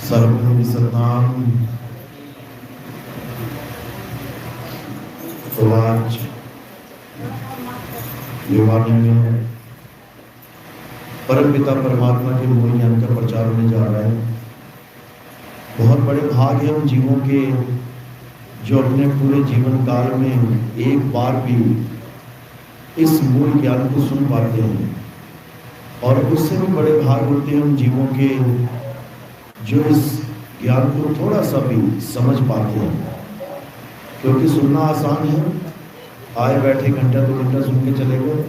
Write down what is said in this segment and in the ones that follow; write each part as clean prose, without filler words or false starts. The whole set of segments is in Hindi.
सर्वं सताम तो आज युवानी में परम पिता परमात्मा के मूल ज्ञान का प्रचार होने जा रहा है। बहुत बड़े भाग हैं उन जीवों के जो अपने पूरे जीवन काल में एक बार भी इस मूल ज्ञान को सुन पाते हैं, और उससे भी बड़े भाग होते हैं उन जीवों के जो इस ज्ञान को थोड़ा सा भी समझ पाते हैं। क्योंकि सुनना आसान है, आए बैठे घंटा 2 घंटा सुन के चले गए,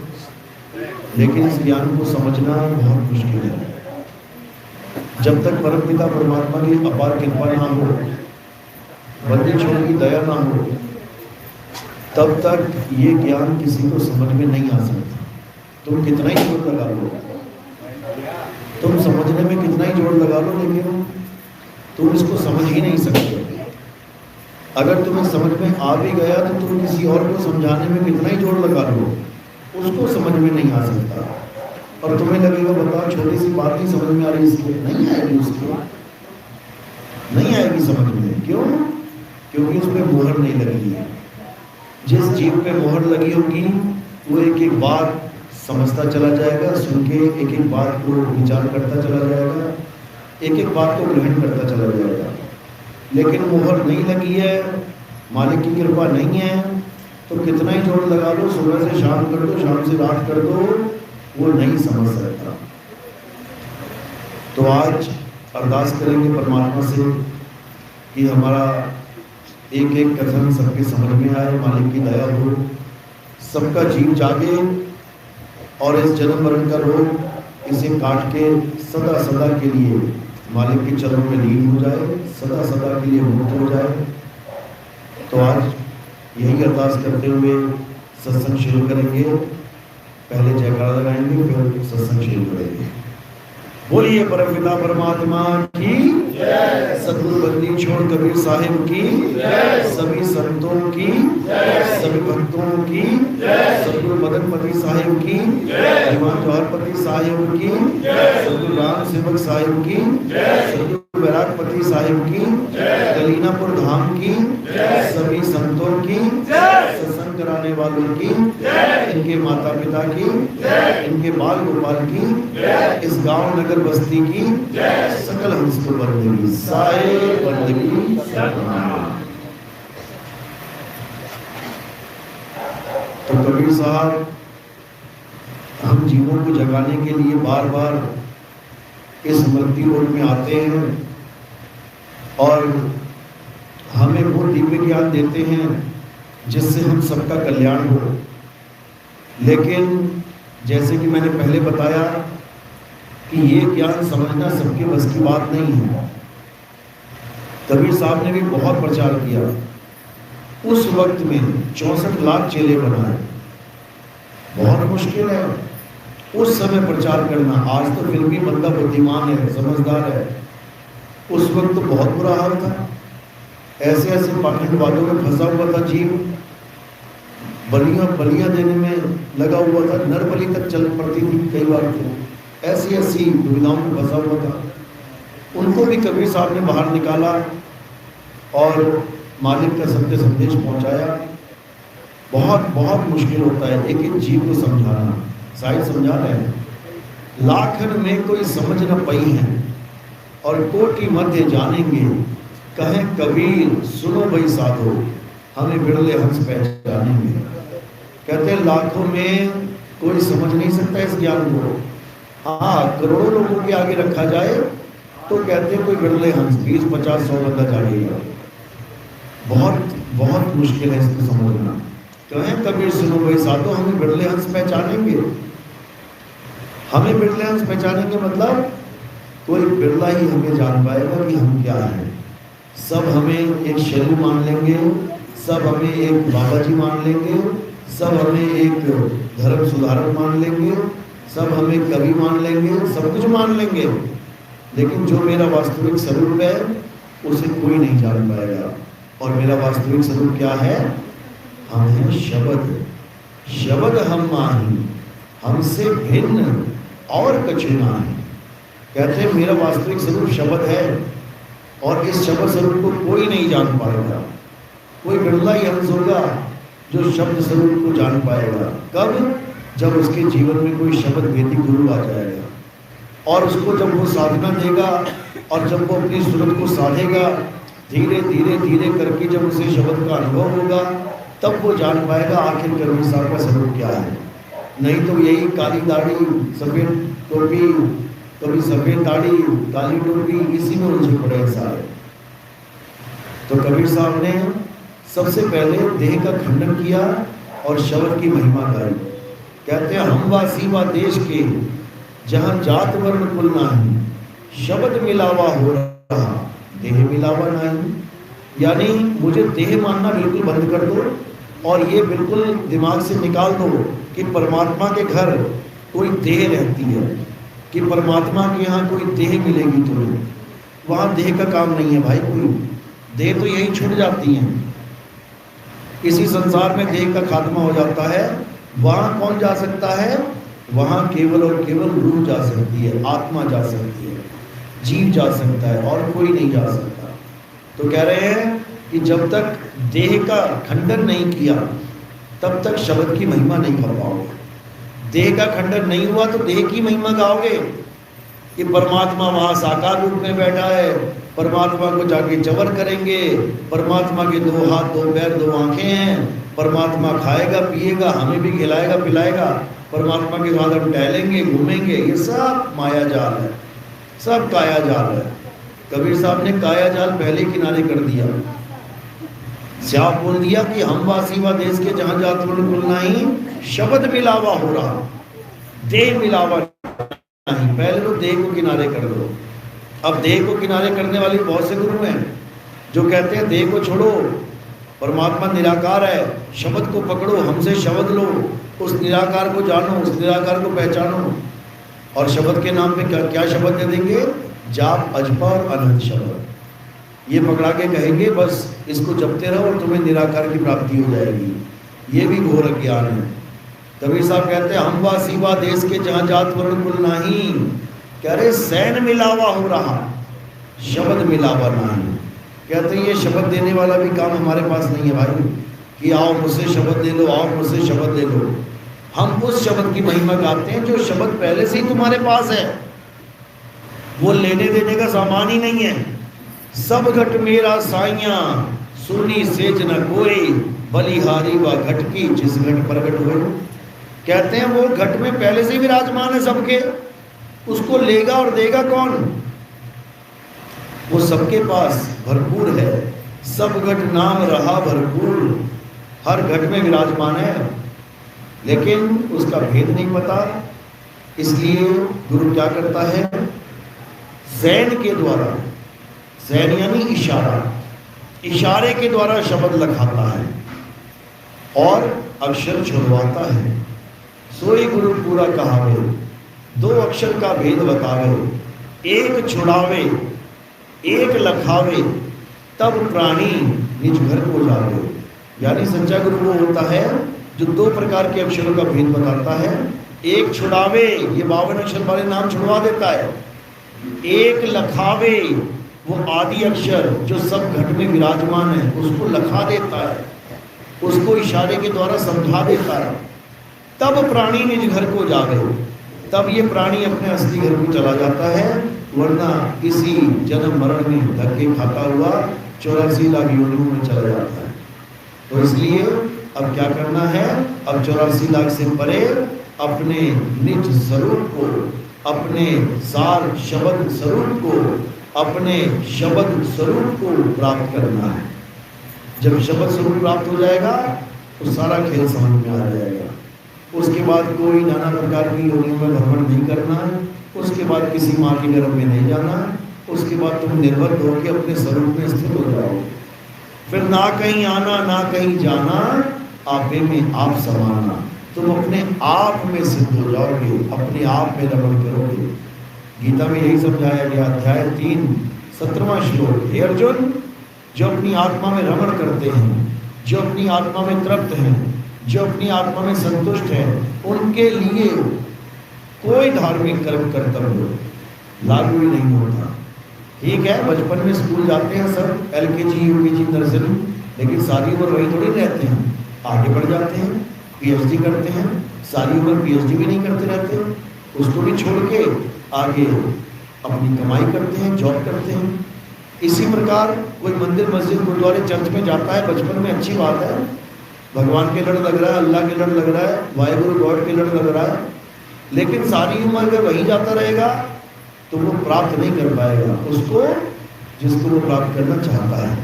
लेकिन इस ज्ञान को समझना बहुत मुश्किल है। जब तक परम पिता परमात्मा की अपार कृपा ना हो, बंदी छोड़ की दया ना हो, तब तक ये ज्ञान किसी को समझ में नहीं आ सकता। तुम कितना ही जोर लगा लो, तुम समझने में कितना ही जोर लगा लो, लेकिन तुम इसको समझ ही नहीं सकते। अगर तुम्हें समझ में आ भी गया तो तुम किसी और को समझाने में कितना ही जोर लगा लो, उसको समझ में नहीं आ सकता। और तुम्हें लगेगा बताओ छोटी सी बात नहीं समझ में आ रही, इसलिए नहीं आएगी, उसको नहीं आएगी समझ में। क्यों? क्योंकि उस पर मोहर नहीं लगी है। जिस जीव पे मोहर लगी होगी वो एक एक बात समझता चला जाएगा, सुन के एक एक बात को विचार करता चला जाएगा, एक एक बात को ग्रहण करता चला जाएगा। लेकिन मोहर नहीं लगी है, मालिक की कृपा नहीं है, तो कितना ही जोर लगा लो, सुबह से शाम कर दो, शाम से रात कर दो, वो नहीं समझ सकता। तो आज अरदास करेंगे परमात्मा से कि हमारा एक एक कथन सबके समझ में आए, मालिक की दया हो, सबका जीव जागे और इस जन्म मरण का रोग इसे काट के सदा सदा के लिए मालिक के चरणों में लीन हो जाए, सदा सदा के लिए मुक्त हो जाए। तो आज यही अरदास करते हुए सत्संग शुरू करेंगे। पहले जयकारा लगाएंगे, फिर सत्संग शुरू करेंगे। बोलिए परम पिता परमात्मा की जय, सतगुरु बंदी छोड़ कबीर साहिब की जय, सभी संतों की जय, सभी भक्तों की जय, सतगुरु मदनपति साहिब की जय, हिमांत जौहरपति साहिब की जय, सतगुरु राम सेवक साहिब की जय, सतगुरु वैरागपति साहिब की जय, कलीनापुर धाम की जय, सभी संतों की जय, सत्संग कराने वालों की जय, इनके माता पिता की जय, इनके बाल गोपाल की जय, इस गांव नगर बस्ती की जय, सकल हंसपुर बंदगी साए बंदगी सतनाम। तो कबीर साहब हम जीवों को जगाने के लिए बार बार इस मृत्यु लोक में आते हैं और हमें वो दिव्य ज्ञान देते हैं जिससे हम सबका कल्याण हो। लेकिन जैसे कि मैंने पहले बताया कि ये ज्ञान समझना सबके बस की बात नहीं है। कबीर साहब ने भी बहुत प्रचार किया। उस वक्त में 64 लाख चेले बनाए, बहुत मुश्किल है। उस समय प्रचार करना। आज तो फिर भी बंदा बुद्धिमान है, समझदार है, उस वक्त तो बहुत बुरा हाल था। ऐसे ऐसे पाखंडवादों में फंसा हुआ था जीव, बलियां देने में लगा हुआ था, नर बलि तक चल पड़ती थी कई बार, तो ऐसी ऐसी दुविधाओं में फंसा हुआ था। उनको भी कबीर साहब ने बाहर निकाला और मालिक का सत्य संदेश पहुंचाया। बहुत बहुत मुश्किल होता है एक एक जीव को समझाना। साहिब समझा रहे हैं, लाखन में कोई समझ न पई है और कोटि मध्य जानेंगे, कहें कबीर सुनो भाई साधो, हमें बिरले हंस पहचानेंगे। कहते हैं लाखों में कोई समझ नहीं सकता इस ज्ञान को। हाँ, करोड़ों लोगों के आगे रखा जाए तो कहते हैं कोई बिरले हंस, 20, 50, 100 बंदा जानेगा। बहुत बहुत मुश्किल है इसको समझना। कहें कबीर सुनो भाई साधो, हमें बिरले हंस पहचानेंगे। हमें बिरले हंस पहचानेंगे मतलब कोई बिरला ही हमें जान पाएगा कि हम क्या हैं। सब हमें एक शैली मान लेंगे, सब हमें एक बाबा जी मान लेंगे, सब हमें एक धर्म सुधारक मान लेंगे, सब हमें कवि मान लेंगे, सब कुछ मान लेंगे, लेकिन जो मेरा वास्तविक स्वरूप है उसे कोई नहीं जान पाएगा। और मेरा वास्तविक स्वरूप क्या है? हम हैं शब्द, शब्द हम माही, हमसे भिन्न और कछु नहीं। कहते हैं मेरा वास्तविक स्वरूप शब्द है और इस शब्द स्वरूप को कोई नहीं जान पाएगा। कोई बिरला ही हंस होगा जो शब्द स्वरूप को जान पाएगा। कब? जब उसके जीवन में कोई शब्द भेदी गुरु आ जाएगा और उसको जब वो साधना देगा और जब वो अपनी सूरत को साधेगा, धीरे धीरे धीरे करके जब उसे शब्द का अनुभव होगा, तब वो जान पाएगा आखिर कबीर साहब का स्वरूप क्या है। नहीं तो यही काली दाढ़ी, सफ़ेद टोपी, कभी सफ़ेद दाढ़ी, काली टोपी, इसी में उलझे पड़े हैं सारे। तो कबीर साहब ने सबसे पहले देह का खंडन किया और शब्द की महिमा गाई। कहते हैं हम वासी व देश के, जहाँ जात वर्ण कुल नाही, शब्द मिलावा हो रहा, देह मिलावा नहीं। यानी मुझे देह मानना बिल्कुल बंद कर दो और ये बिल्कुल दिमाग से निकाल दो कि परमात्मा के घर कोई देह रहती है, कि परमात्मा के यहाँ कोई देह मिलेगी तुम्हें। वहाँ देह का काम नहीं है भाई, कोई देह तो यही छूट जाती है। इसी संसार में देह का खात्मा हो जाता है। वहाँ कौन जा सकता है? वहाँ केवल और केवल रूह जा सकती है, आत्मा जा सकती है, जीव जा सकता है और कोई नहीं जा सकता। तो कह रहे हैं कि जब तक देह का खंडन नहीं किया तब तक शब्द की महिमा नहीं कर पाओगे। देह का खंडन नहीं हुआ तो देह की महिमा गाओगे कि परमात्मा वहाँ साकार रूप में बैठा है, परमात्मा को जाके चवर करेंगे, परमात्मा के 2 हाथ 2 पैर 2 आंखें हैं, परमात्मा खाएगा पिएगा, हमें भी खिलाएगा पिलाएगा, परमात्मा के साथ हम टहलेंगे घूमेंगे। ये सब माया जाल है, सब काया जाल है। कबीर साहब ने काया जाल पहले किनारे कर दिया। साफ बोल दिया कि हम वासी व देश के, जहाँ जात वर्ण कुल नहीं, शब्द मिलावा हो रहा, देह मिलावा नहीं। पहले तो देह को किनारे कर दो। अब देह को किनारे करने वाले बहुत से गुरु हैं जो कहते हैं देह को छोड़ो, परमात्मा निराकार है, शब्द को पकड़ो, हमसे शब्द लो, उस निराकार को जानो, उस निराकार को पहचानो। और शब्द के नाम पे क्या शब्द दे देंगे? जाप, अजपा और अनंत शब्द। ये पकड़ा के कहेंगे बस इसको जपते रहो और तुम्हें निराकार की प्राप्ति हो जाएगी। ये भी घोर ज्ञान है। कबीर साहब कहते हैं हम वासी व देश के, जहाँ जात वर्ण कुल नहीं। कह रहे सैन मिलावा हो रहा, शब्द मिलावा नहीं। कहते हैं ये शब्द देने वाला भी काम हमारे पास नहीं है भाई, कि आओ मुझसे शब्द ले लो, आओ मुझसे शब्द ले लो। हम उस शब्द की महिमा गाते हैं जो शब्द पहले से ही तुम्हारे पास है। वो लेने देने का सामान ही नहीं है। सब घट मेरा साइया, सुनी सेज न कोई, बलिहारी व घट की जिस घट प्रगट हो। कहते हैं वो घट में पहले से ही विराजमान है सबके, उसको लेगा और देगा कौन? वो सबके पास भरपूर है। सब घट नाम रहा भरपूर, हर घट में विराजमान है, लेकिन उसका भेद नहीं पता। इसलिए गुरु क्या करता है? ज़ैन के द्वारा, ज़ैन यानी इशारा, इशारे के द्वारा शब्द लखाता है और अक्षर छुड़वाता है। सोई गुरु पूरा कहावे, दो अक्षर का भेद बतावे, एक छुड़ावे एक लखावे, तब प्राणी निज घर को जावे। यानी सच्चा गुरु वो होता है जो दो प्रकार के अक्षरों का भेद बताता है। एक छुड़ावे, ये 52 अक्षर वाले नाम छुड़वा देता है। एक लखावे, वो आदि अक्षर जो सब घट में विराजमान है उसको लखा देता है, उसको इशारे के द्वारा समझा देता है। तब प्राणी निज घर को जावे, तब ये प्राणी अपने असली घर को चला जाता है, वरना इसी जन्म मरण में धक्के खाता हुआ 84 लाख योनियों में चला जाता है। तो इसलिए अब क्या करना है, अब 84 लाख से परे अपने निज स्वरूप को, अपने सार शब्द स्वरूप को, अपने शब्द स्वरूप को प्राप्त करना है। जब शब्द स्वरूप प्राप्त हो जाएगा तो सारा खेल समझ में आ जाएगा। उसके बाद कोई नाना प्रकार की योनियों में भ्रमण नहीं करना, उसके बाद किसी माँ के गर्भ में नहीं जाना, उसके बाद तुम निर्बद्ध होकर अपने स्वरूप में स्थित हो जाओगे। फिर ना कहीं आना ना कहीं जाना, आपे में आप समाना, तुम अपने आप में सिद्ध हो जाओगे, अपने आप में रमण करोगे। गीता में यही समझाया गया, अध्याय 3 17वां श्लोक। हे अर्जुन, जो अपनी आत्मा में रमण करते हैं, जो अपनी आत्मा में तृप्त हैं, जो अपनी आत्मा में संतुष्ट हैं, उनके लिए कोई धार्मिक कर्म कर्तव्य लागू ही नहीं होता। ठीक है, बचपन में स्कूल जाते हैं सब, LKG UKG नर्सरी, लेकिन सारी उम्र वही थोड़ी रहते हैं, आगे बढ़ जाते हैं, PhD करते हैं, सारी उम्र PhD भी नहीं करते रहते, उसको भी छोड़ के आगे अपनी कमाई करते हैं, जॉब करते हैं। इसी प्रकार कोई मंदिर मस्जिद गुरुद्वारे चर्च में जाता है बचपन में, अच्छी बात है, भगवान के लड़ लग रहा है, अल्लाह के लड़ लग रहा है, वाहिगुरु गॉड के लड़ लग रहा है, लेकिन सारी उम्र अगर वहीं जाता रहेगा तो वो प्राप्त नहीं कर पाएगा उसको जिसको वो प्राप्त करना चाहता है।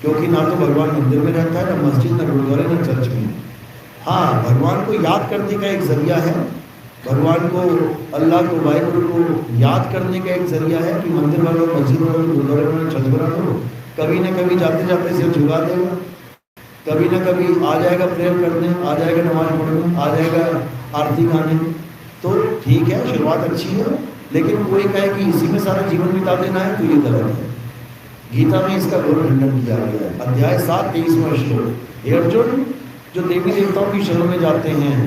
क्योंकि ना तो भगवान मंदिर में रहता है, ना मस्जिद, ना गुरुद्वारे, ना चर्च में। हाँ, भगवान को याद करने का एक जरिया है, भगवान को, अल्लाह को, वाहिगुरु को याद करने का एक जरिया है कि मंदिर वालों, मस्जिद वालों, गुरुद्वारे वालों, चर्च वालों कभी ना कभी जाते जाते सिर झुका देगा, कभी ना कभी आ जाएगा प्रेयर करने, आ जाएगा नमाज पढ़ने, आ जाएगा आरती गाने। तो ठीक है, शुरुआत अच्छी है, लेकिन कोई कहे कि इसी में सारा जीवन बिता देना है तो ये गलत है। गीता में इसका घोर खंडन किया गया है। अध्याय 7 23वां श्लोक। हे अर्जुन, जो देवी देवताओं की शरण में जाते हैं,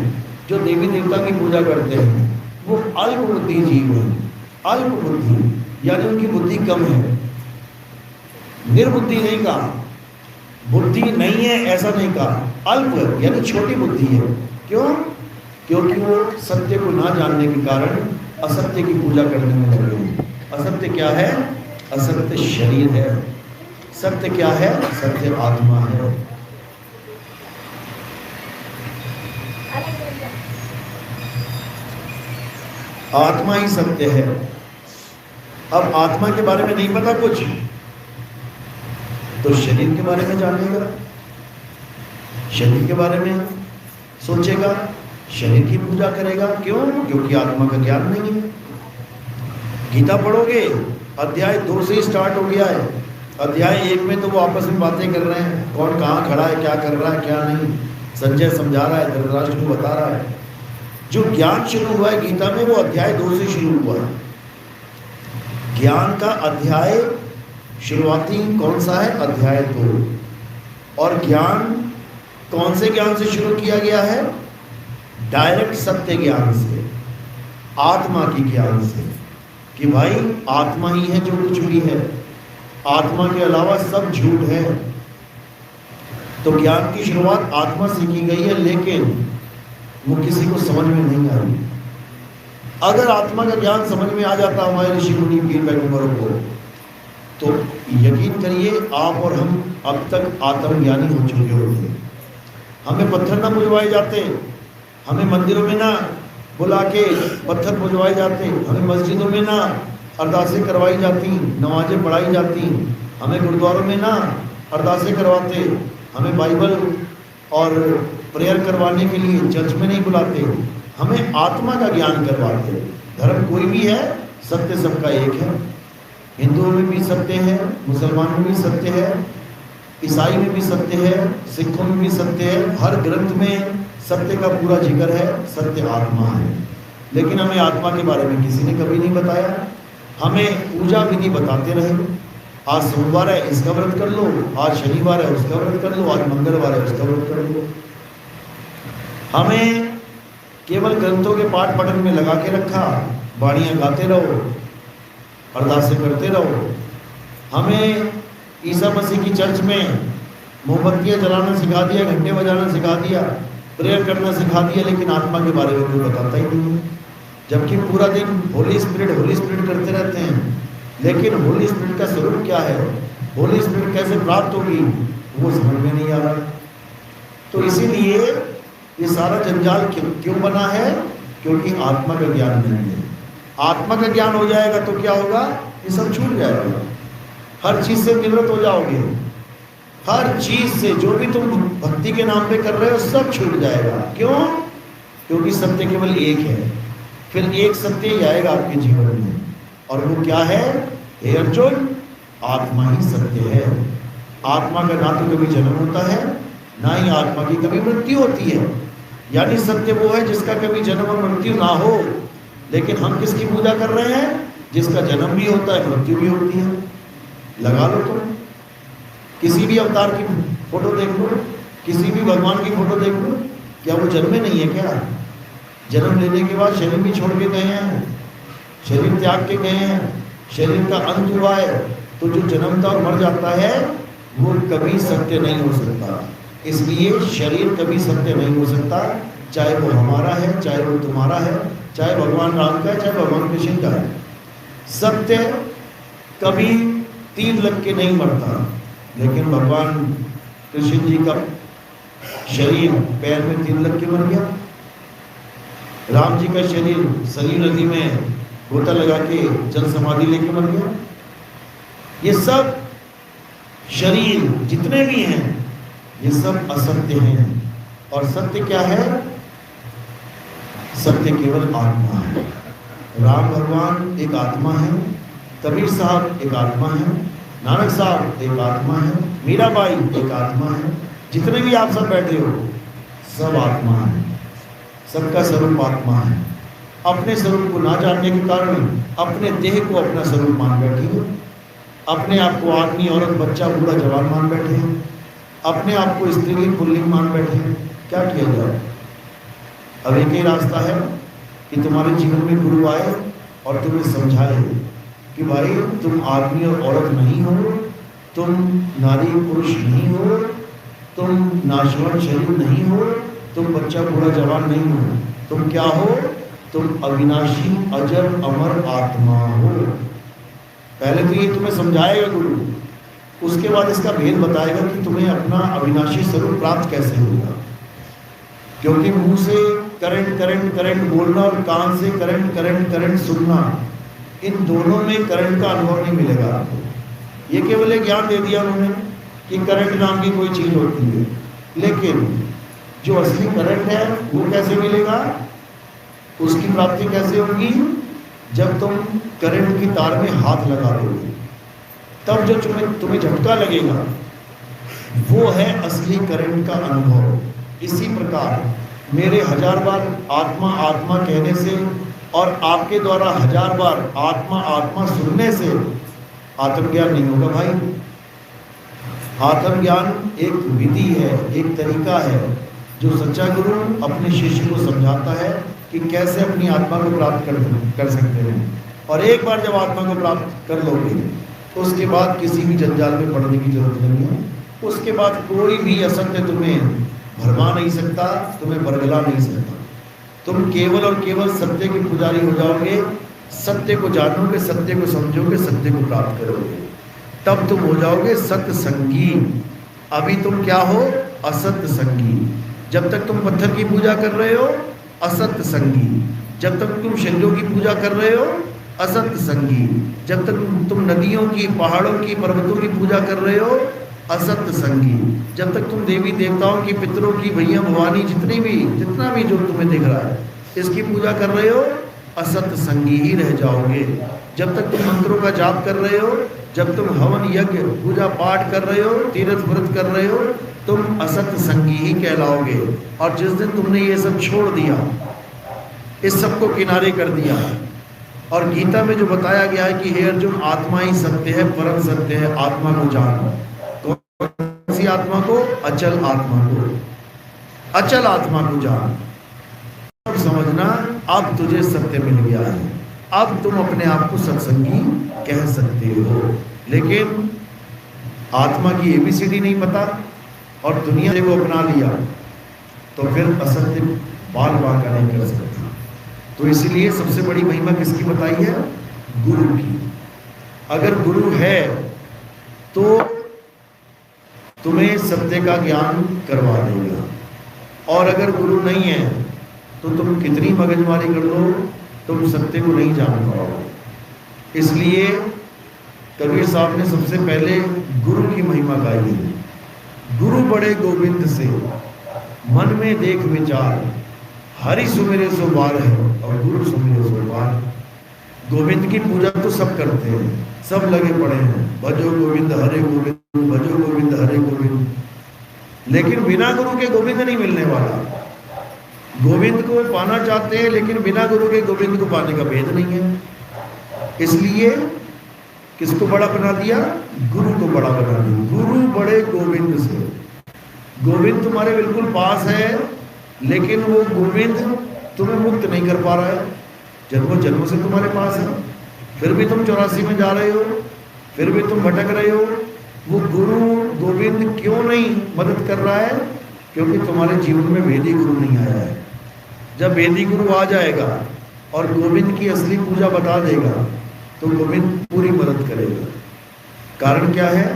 जो देवी देवता की पूजा करते हैं, वो अल्प बुद्धि जीव हैं। अल्प बुद्धि यानी उनकी बुद्धि कम है, निर्बुद्धि नहीं कहा, बुद्धि नहीं है ऐसा नहीं कहा, अल्प यानी छोटी बुद्धि है। क्यों? क्योंकि वो सत्य को ना जानने के कारण असत्य की पूजा करने में लगे हैं। असत्य क्या है? असत्य शरीर है। सत्य क्या है? सत्य आत्मा है। आत्मा ही सत्य है। अब आत्मा के बारे में नहीं पता कुछ तो शरीर के बारे में जानेगा, शरीर के बारे में सोचेगा, शरीर की पूजा करेगा। क्यों? क्योंकि आत्मा का ज्ञान नहीं है। गीता पढ़ोगे, अध्याय 2 से स्टार्ट हो गया है। अध्याय 1 में तो वो आपस में बातें कर रहे हैं, कौन कहाँ खड़ा है, क्या कर रहा है, क्या नहीं। संजय समझा रहा है, धृतराष्ट्र को बता रहा है। जो ज्ञान शुरू हुआ है गीता में वो अध्याय 2 से शुरू हुआ है। ज्ञान का अध्याय शुरुआती कौन सा है? अध्याय 2। और ज्ञान कौन से ज्ञान से शुरू किया गया है? डायरेक्ट सत्य ज्ञान से, आत्मा की ज्ञान से, कि भाई आत्मा ही है जो कुछ भी है, आत्मा के अलावा सब झूठ है। तो ज्ञान की शुरुआत आत्मा से की गई है, लेकिन वो किसी को समझ में नहीं आई। अगर आत्मा का ज्ञान समझ में आ जाता हमारे ऋषि मुनि पीर पैगंबरों को, तो यकीन करिए आप और हम अब तक आत्मज्ञानी हो चुके होते। हमें पत्थर ना बुझवाए जाते, हमें मंदिरों में ना बुला के पत्थर बुझवाए जाते, हमें मस्जिदों में ना अरदासें करवाई जाती, नमाजें पढ़ाई जाती, हमें गुरुद्वारों में ना अरदासें करवाते, हमें बाइबल और प्रेयर करवाने के लिए चर्च में नहीं बुलाते, हमें आत्मा का ज्ञान करवाते। धर्म कोई भी है, सत्य सबका एक है। हिंदुओं में भी सत्य है, मुसलमानों में भी सत्य है, ईसाई में भी सत्य है, सिखों में भी सत्य है। हर ग्रंथ में सत्य का पूरा जिक्र है, सत्य आत्मा है, लेकिन हमें आत्मा के बारे में किसी ने कभी नहीं बताया। हमें पूजा विधि बताते रहे, आज सोमवार है इसका व्रत कर लो, आज शनिवार है उसका व्रत कर लो, आज मंगलवार है उसका व्रत कर लो। हमें केवल ग्रंथों के पाठ पठन में लगा के रखा, बाणियाँ गाते रहो, अरदासें करते रहो। हमें ईसा मसीह की चर्च में मोमबत्तियाँ जलाना सिखा दिया, घंटे बजाना सिखा दिया, प्रेयर करना सिखा दिया, लेकिन आत्मा के बारे में कोई बताता ही नहीं है। जबकि पूरा दिन होली स्पिरिट करते रहते हैं, लेकिन होली स्पिरिट का स्वरूप क्या है, होली स्पिरिट कैसे प्राप्त होगी, वो समझ में नहीं आ रहा। तो इसीलिए ये सारा जंजाल क्यों बना है? क्योंकि आत्मा का ज्ञान नहीं है। आत्मा का ज्ञान हो जाएगा तो क्या होगा, ये सब छूट जाएगा, हर चीज से निवृत्त हो जाओगे। हर चीज से जो भी तुम भक्ति के नाम पे कर रहे हो सब छूट जाएगा। क्यों? क्योंकि सत्य केवल एक है। फिर एक सत्य ही आएगा आपके जीवन में, और वो क्या है? हे अर्जुन, आत्मा ही सत्य है। आत्मा का ना तो कभी जन्म होता है, ना ही आत्मा की कभी मृत्यु होती है। यानी सत्य वो है जिसका कभी जन्म और मृत्यु ना हो। लेकिन हम किसकी पूजा कर रहे हैं? जिसका जन्म भी होता है, मृत्यु भी होती है। लगा लो तुम किसी भी अवतार की फोटो देख लो, किसी भी भगवान की फोटो देख लो, क्या वो जन्मे नहीं है क्या? जन्म लेने के बाद शरीर भी छोड़ के गए हैं, शरीर त्याग के गए हैं, शरीर का अंत हुआ है। तो जो जन्मता और मर जाता है वो कभी सत्य नहीं हो सकता। इसलिए शरीर कभी सत्य नहीं हो सकता, चाहे वो हमारा है, चाहे वो तुम्हारा है, चाहे भगवान राम का है, चाहे भगवान कृष्ण का है। सत्य कभी तीर लग के नहीं मरता, लेकिन भगवान कृष्ण जी का शरीर पैर में तीर लग के मर गया। राम जी का शरीर सली नदी में गोता लगा के जल समाधि लेके मर गया। ये सब शरीर जितने भी हैं ये सब असत्य हैं। और सत्य क्या है? सत्य केवल आत्मा है। राम भगवान एक आत्मा है, कबीर साहब एक आत्मा है, नानक साहब एक आत्मा है, मीराबाई एक आत्मा है, जितने भी आप सब बैठे हो सब आत्मा है, सबका स्वरूप आत्मा है। अपने स्वरूप को ना जानने के कारण अपने देह को अपना स्वरूप मान बैठे हो, अपने आप को आदमी, औरत, बच्चा, बूढ़ा, जवान मान बैठे हैं, अपने आप को स्त्रीलिंग पुल्लिंग मान बैठे हैं। क्या किया जाए? अब एक ही रास्ता है कि तुम्हारे जीवन में गुरु आए और तुम्हें समझाए कि भाई तुम आदमी और औरत नहीं हो, तुम नारी पुरुष नहीं हो, तुम नाशवान शरीर नहीं हो, तुम बच्चा बूढ़ा जवान नहीं हो, तुम क्या हो? तुम अविनाशी अजर अमर आत्मा हो। पहले तो ये तुम्हें समझाएगा गुरु, उसके बाद इसका भेद बताएगा कि तुम्हें अपना अविनाशी स्वरूप प्राप्त कैसे होगा। क्योंकि मुंह से करंट करंट करंट बोलना और कान से करंट करंट करंट सुनना, इन दोनों में करंट का अनुभव नहीं मिलेगा आपको। ये केवल एक ज्ञान दे दिया उन्होंने कि करंट नाम की कोई चीज होती है, लेकिन जो असली करंट है वो कैसे मिलेगा, उसकी प्राप्ति कैसे होगी? जब तुम करंट की तार में हाथ लगा दोगे तब जो तुम्हें झटका लगेगा वो है असली करंट का अनुभव। इसी प्रकार मेरे 1000 बार आत्मा आत्मा कहने से और आपके द्वारा 1000 बार आत्मा आत्मा सुनने से आत्मज्ञान नहीं होगा भाई। आत्मज्ञान एक विधि है, एक तरीका है जो सच्चा गुरु अपने शिष्य को समझाता है कि कैसे अपनी आत्मा को प्राप्त कर सकते हैं। और एक बार जब आत्मा को प्राप्त कर लोगे तो उसके बाद किसी भी जंजाल में पड़ने की जरूरत नहीं है। उसके बाद कोई भी असत्य तुम्हें भरमा नहीं सकता, तुम्हें बरगला नहीं सकता। तुम केवल और केवल सत्य के पुजारी हो जाओगे, सत्य को जानोगे, सत्य को समझोगे, सत्य को प्राप्त करोगे, तब तुम हो जाओगे सत्य संगी। अभी तुम क्या हो? असत्य संगी। जब तक तुम पत्थर की पूजा कर रहे हो असत्य संगी, जब तक तुम शरीरों की पूजा कर रहे हो असत्य संगी, जब तक तुम नदियों की, पहाड़ों की, पर्वतों की पूजा कर रहे हो असत्य संगी, जब तक तुम देवी देवताओं की, पितरों की, भैया भवानी, जितना भी जो तुम्हें दिख रहा है इसकी पूजा कर रहे हो असत्य संगी ही रह जाओगे। जब तक तुम मंत्रों का जाप कर रहे हो, जब तुम हवन यज्ञ पूजा पाठ कर रहे हो, तीर्थ व्रत कर रहे हो, तुम असत संगी ही कहलाओगे। और जिस दिन तुमने ये सब छोड़ दिया, इस सब को किनारे कर दिया, और गीता में जो बताया गया है कि हे अर्जुन, आत्मा ही सत्य है, परम सत्य है, आत्मा को जान। कौन सी आत्मा को? अचल आत्मा को। अचल आत्मा को जान। अब समझना, अब तुझे सत्य मिल गया है, अब तुम अपने आप को सत्संगी कह सकते हो। लेकिन आत्मा की एबीसीडी नहीं पता और दुनिया को अपना लिया, तो फिर असत्य बाल बाल का नहीं कर सकता। तो इसीलिए सबसे बड़ी महिमा किसकी बताई है? गुरु की। अगर गुरु है तो तुम्हें सत्य का ज्ञान करवा देगा, और अगर गुरु नहीं है तो तुम कितनी मगजमारी कर लो, तुम सत्य को नहीं जान पाओगे। इसलिए कबीर साहब ने सबसे पहले गुरु की महिमा गाई है। गुरु बड़े गोविंद से मन में देख विचार, हरि सुमिरे सो बार है और गुरु सुमिरे सो बार। गोविंद की पूजा तो सब करते हैं, सब लगे पड़े हैं, भजो गोविंद हरे गोविंद, भजो गोविंद हरे गोविंद। लेकिन बिना गुरु के गोविंद नहीं मिलने वाला। गोविंद को पाना चाहते हैं, लेकिन बिना गुरु के गोविंद को पाने का भेद नहीं है। इसलिए किसको बड़ा बना दिया? गुरु को बड़ा बना दिया। गुरु बड़े गोविंद से। गोविंद तुम्हारे बिल्कुल पास है, लेकिन वो गोविंद तुम्हें मुक्त नहीं कर पा रहा है। जन्मों जन्मों से तुम्हारे पास है, फिर भी तुम 84 में जा रहे हो, फिर भी तुम भटक रहे हो। वो गुरु गोविंद क्यों नहीं मदद कर रहा है? क्योंकि तुम्हारे जीवन में वेदी गुरु नहीं आया है। जब वेदी गुरु आ जाएगा और गोविंद की असली पूजा बता देगा, तो गोविंद पूरी मदद करेगा। कारण क्या है?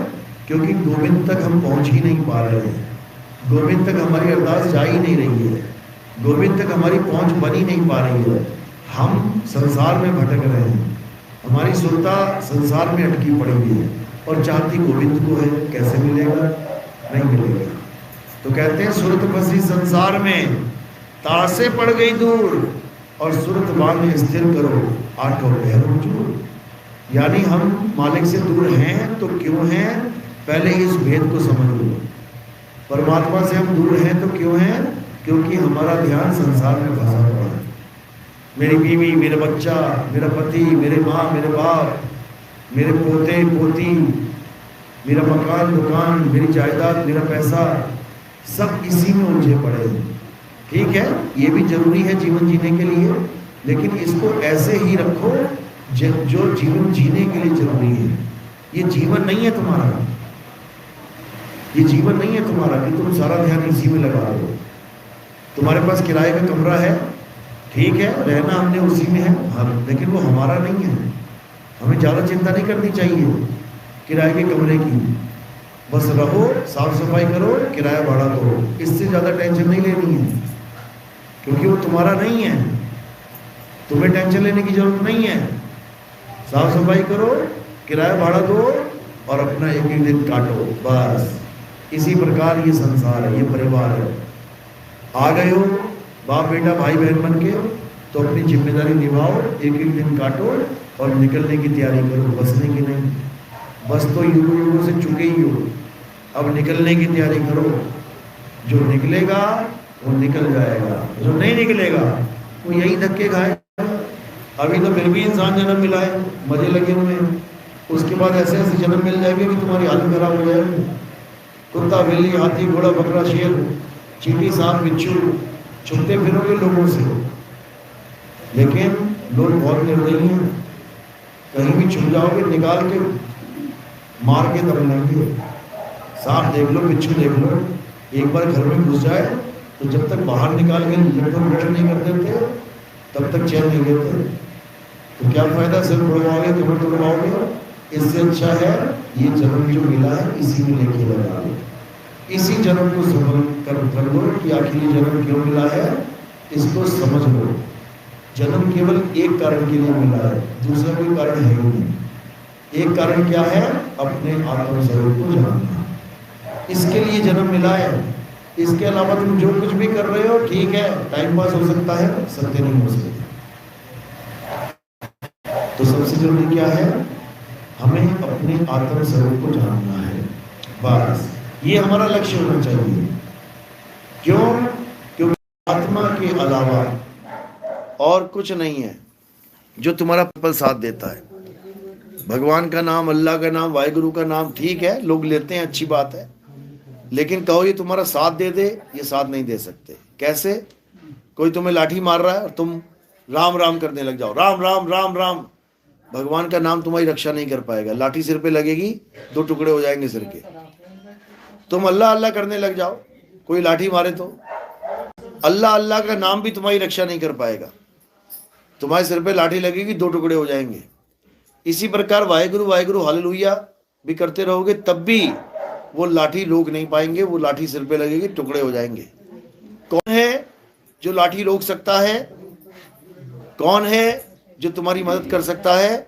क्योंकि गोविंद तक हम पहुंच ही नहीं पा रहे हैं, गोविंद तक हमारी अरदास जा ही नहीं रही है, गोविंद तक हमारी पहुंच बनी नहीं पा रही है। हम संसार में भटक रहे हैं, हमारी सुरता संसार में अटकी पड़ी हुई है, और चाहती गोविंद को है। कैसे मिलेगा? नहीं मिलेगा। तो कहते हैं सुरत बसी संसार में, तासे पड़ गई दूर, और सुरत बांध स्थिर करो, आठों पहरों चूर। यानी हम मालिक से दूर हैं तो क्यों हैं? पहले इस भेद को समझ लो। परमात्मा से हम दूर हैं तो क्यों हैं? क्योंकि हमारा ध्यान संसार में फंसा हुआ है। मेरी बीवी, मेरा बच्चा, मेरा पति, मेरे माँ, मेरे बाप, मेरे पोते पोती, मेरा मकान दुकान, मेरी जायदाद, मेरा पैसा, सब इसी में उलझे पड़े हैं। ठीक है, ये भी जरूरी है जीवन जीने के लिए, लेकिन इसको ऐसे ही रखो जो जीवन जीने के लिए जरूरी है। ये जीवन नहीं है तुम्हारा, ये जीवन नहीं है तुम्हारा कि तुम सारा ध्यान इसी में लगा दो। तुम्हारे पास किराए का कमरा है, ठीक है, रहना हमने उसी में है, हाँ, लेकिन वो हमारा नहीं है। हमें ज़्यादा चिंता नहीं करनी चाहिए किराए के कमरे की। बस रहो, साफ सफाई करो, किराया भाड़ा दो, इससे ज़्यादा टेंशन नहीं लेनी है, क्योंकि वो तुम्हारा नहीं है। तुम्हें टेंशन लेने की जरूरत नहीं है। साफ सफाई करो, किराया भाड़ा दो, और अपना एक एक दिन काटो, बस। इसी प्रकार ये संसार है, ये परिवार है। आ गए हो बाप बेटा भाई बहन बन के, तो अपनी जिम्मेदारी निभाओ, एक एक दिन काटो और निकलने की तैयारी करो, बसने की नहीं। बस तो युगों युगों से चुके ही हो, अब निकलने की तैयारी करो। जो निकलेगा वो निकल जाएगा, जो नहीं निकलेगा वो यही धक्के खाएगा। अभी तो फिर भी इंसान जन्म मिला है, मजे लगे हुए हैं, उसके बाद ऐसे ऐसे जन्म मिल जाएंगे कि तुम्हारी हालत खराब हो जाएगी। कुत्ता, बिल्ली, हाथी, घोड़ा, बकरा, शेर, चींटी, सांप, बिच्छू, छुपते फिरोगे लोगों से। लेकिन लोग बहुत निर्दयी हैं, कहीं भी छुप जाओगे निकाल के मार के दम लेंगे। सांप देख लो, बिच्छू देख लो, एक बार घर में घुस जाए तो जब तक बाहर निकाल के लटक नहीं कर देते तब तक चैन नहीं लेते। तो क्या फायदा, सिर उड़वाओगे, कमर तोड़वाओगे। इससे अच्छा है ये जन्म जो मिला है इसी में लेके लगा लो, इसी जन्म को समझ कर लो कि आखिर ये जन्म क्यों मिला है, इसको समझ लो। जन्म केवल एक कारण के लिए मिला है, दूसरा कोई कारण है ही नहीं। एक कारण क्या है? अपने आत्म स्वरूप को जानना, इसके लिए जन्म मिला है। इसके अलावा तुम जो कुछ भी कर रहे हो ठीक है, टाइम पास हो सकता है, सत्य नहीं हो सकता। तो सबसे जरूरी क्या है? हमें अपने आत्म स्वरूप को जानना है, बस। ये हमारा लक्ष्य होना चाहिए। क्यों? क्योंकि आत्मा के अलावा और कुछ नहीं है जो तुम्हारा पल साथ देता है। भगवान का नाम, अल्लाह का नाम, वाहिगुरु का नाम ठीक है, लोग लेते हैं, अच्छी बात है, लेकिन कहो ये तुम्हारा साथ दे दे, ये साथ नहीं दे सकते। कैसे? कोई तुम्हें लाठी मार रहा है और तुम राम राम करने लग जाओ, राम राम राम राम, भगवान का नाम तुम्हारी रक्षा नहीं कर पाएगा। लाठी सिर पे लगेगी, 2 टुकड़े हो जाएंगे सिर के। तुम अल्लाह अल्लाह करने लग जाओ, कोई लाठी मारे तो अल्लाह अल्लाह का नाम भी तुम्हारी रक्षा नहीं कर पाएगा, तुम्हारे सिर पे लाठी लगेगी, 2 टुकड़े हो जाएंगे। इसी प्रकार वाहिगुरु वाहिगुरु हालेलुया भी करते रहोगे, तब भी वो लाठी रोक नहीं पाएंगे, वो लाठी सिर पे लगेगी, टुकड़े हो जाएंगे। कौन है जो लाठी रोक सकता है? कौन है जो तुम्हारी मदद कर सकता है?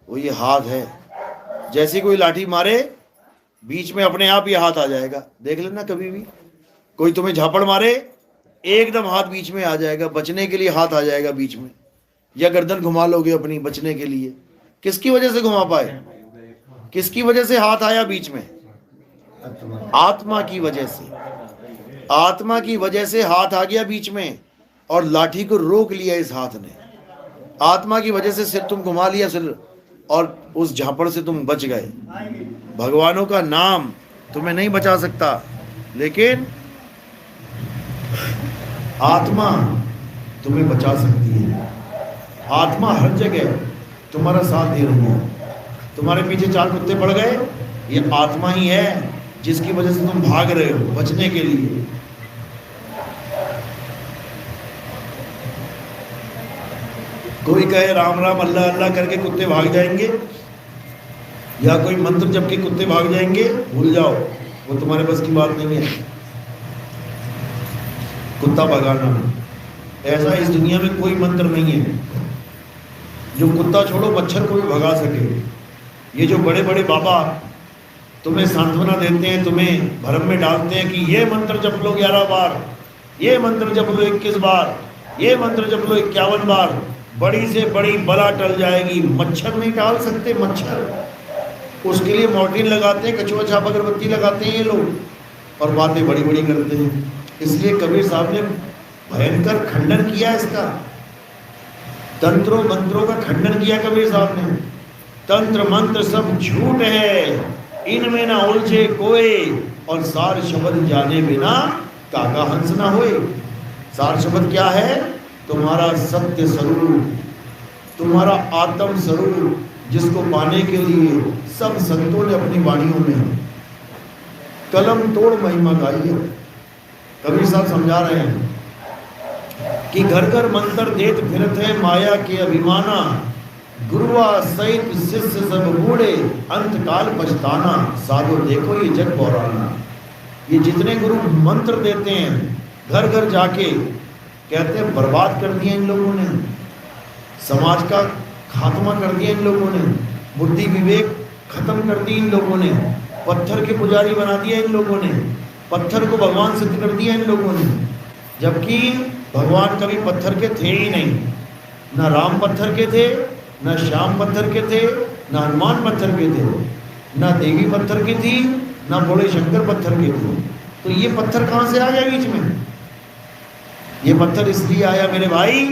वो ये हाथ है। जैसे कोई लाठी मारे, बीच में अपने आप ये हाथ आ जाएगा। देख लेना, कभी भी कोई तुम्हें झापड़ मारे, एकदम हाथ बीच में आ जाएगा, बचने के लिए हाथ आ जाएगा बीच में। या गर्दन घुमा लोगे अपनी बचने के लिए, किसकी वजह से घुमा पाए? किसकी वजह से हाथ आया बीच में? आत्मा की वजह से। आत्मा की वजह से हाथ आ गया बीच में और लाठी को रोक लिया इस हाथ ने। आत्मा की वजह से सिर तुम घुमा लिया सिर, और उस झापड़ से तुम बच गए। भगवानों का नाम तुम्हें नहीं बचा सकता, लेकिन आत्मा तुम्हें बचा सकती है। आत्मा हर जगह तुम्हारा साथ दे रही है। तुम्हारे पीछे 4 कुत्ते पड़ गए, ये आत्मा ही है जिसकी वजह से तुम भाग रहे हो बचने के लिए। कोई कहे राम राम अल्लाह अल्लाह करके कुत्ते भाग जाएंगे, या कोई मंत्र जप के कुत्ते भाग जाएंगे, भूल जाओ, वो तुम्हारे बस की बात नहीं है। कुत्ता भगाना ऐसा इस दुनिया में कोई मंत्र नहीं है जो कुत्ता छोड़ो मच्छर को भी भगा सके। ये जो बड़े बड़े बाबा तुम्हें सांत्वना देते हैं, तुम्हें भ्रम में डालते हैं कि ये मंत्र जप लो 11 बार, ये मंत्र जप लो 21 बार, ये मंत्र जप लो 51 बार, बड़ी से बड़ी बला टल जाएगी। मच्छर नहीं टाल सकते, मच्छर। उसके लिए मॉर्टिन लगाते हैं, कछुआ छाप अगरबत्ती लगाते हैं ये लोग, और बातें बड़ी बड़ी करते हैं। इसलिए कबीर साहब ने भयंकर खंडन किया इसका। तंत्रों मंत्रों का खंडन किया कबीर साहब ने। तंत्र मंत्र सब झूठ है, इनमें ना उलझे कोई, और सार शब्द जाने बिना काका हंस ना होए। सार शब्द क्या है? तुम्हारा सत्य स्वरूप, तुम्हारा आत्म स्वरूप, जिसको पाने के लिए सब संतों ने अपनी वाणियों में कलम तोड़ महिमा गाई है। कबीर साहब समझा रहे हैं कि घर घर मंत्र देत फिरत है माया के अभिमाना, गुरुआ सहित शिष्य सब बूढ़े, अंत काल पछताना, साधो देखो ये जग बौराना। ये जितने गुरु मंत्र देते हैं घर घर जाके, कहते हैं बर्बाद कर दिया इन लोगों ने, समाज का खात्मा कर दिया इन लोगों ने, बुद्धि विवेक खत्म कर दी इन लोगों ने, पत्थर के पुजारी बना दिया इन लोगों ने, पत्थर को भगवान सिद्ध कर दिया इन लोगों ने। जबकि भगवान कभी पत्थर के थे ही नहीं। न राम पत्थर के थे, न श्याम पत्थर के थे, न हनुमान पत्थर के थे, न देवी पत्थर की थी, न भोले शंकर पत्थर के थे। तो ये पत्थर कहाँ से आ गया बीच में? ये पत्थर इसलिए आया मेरे भाई,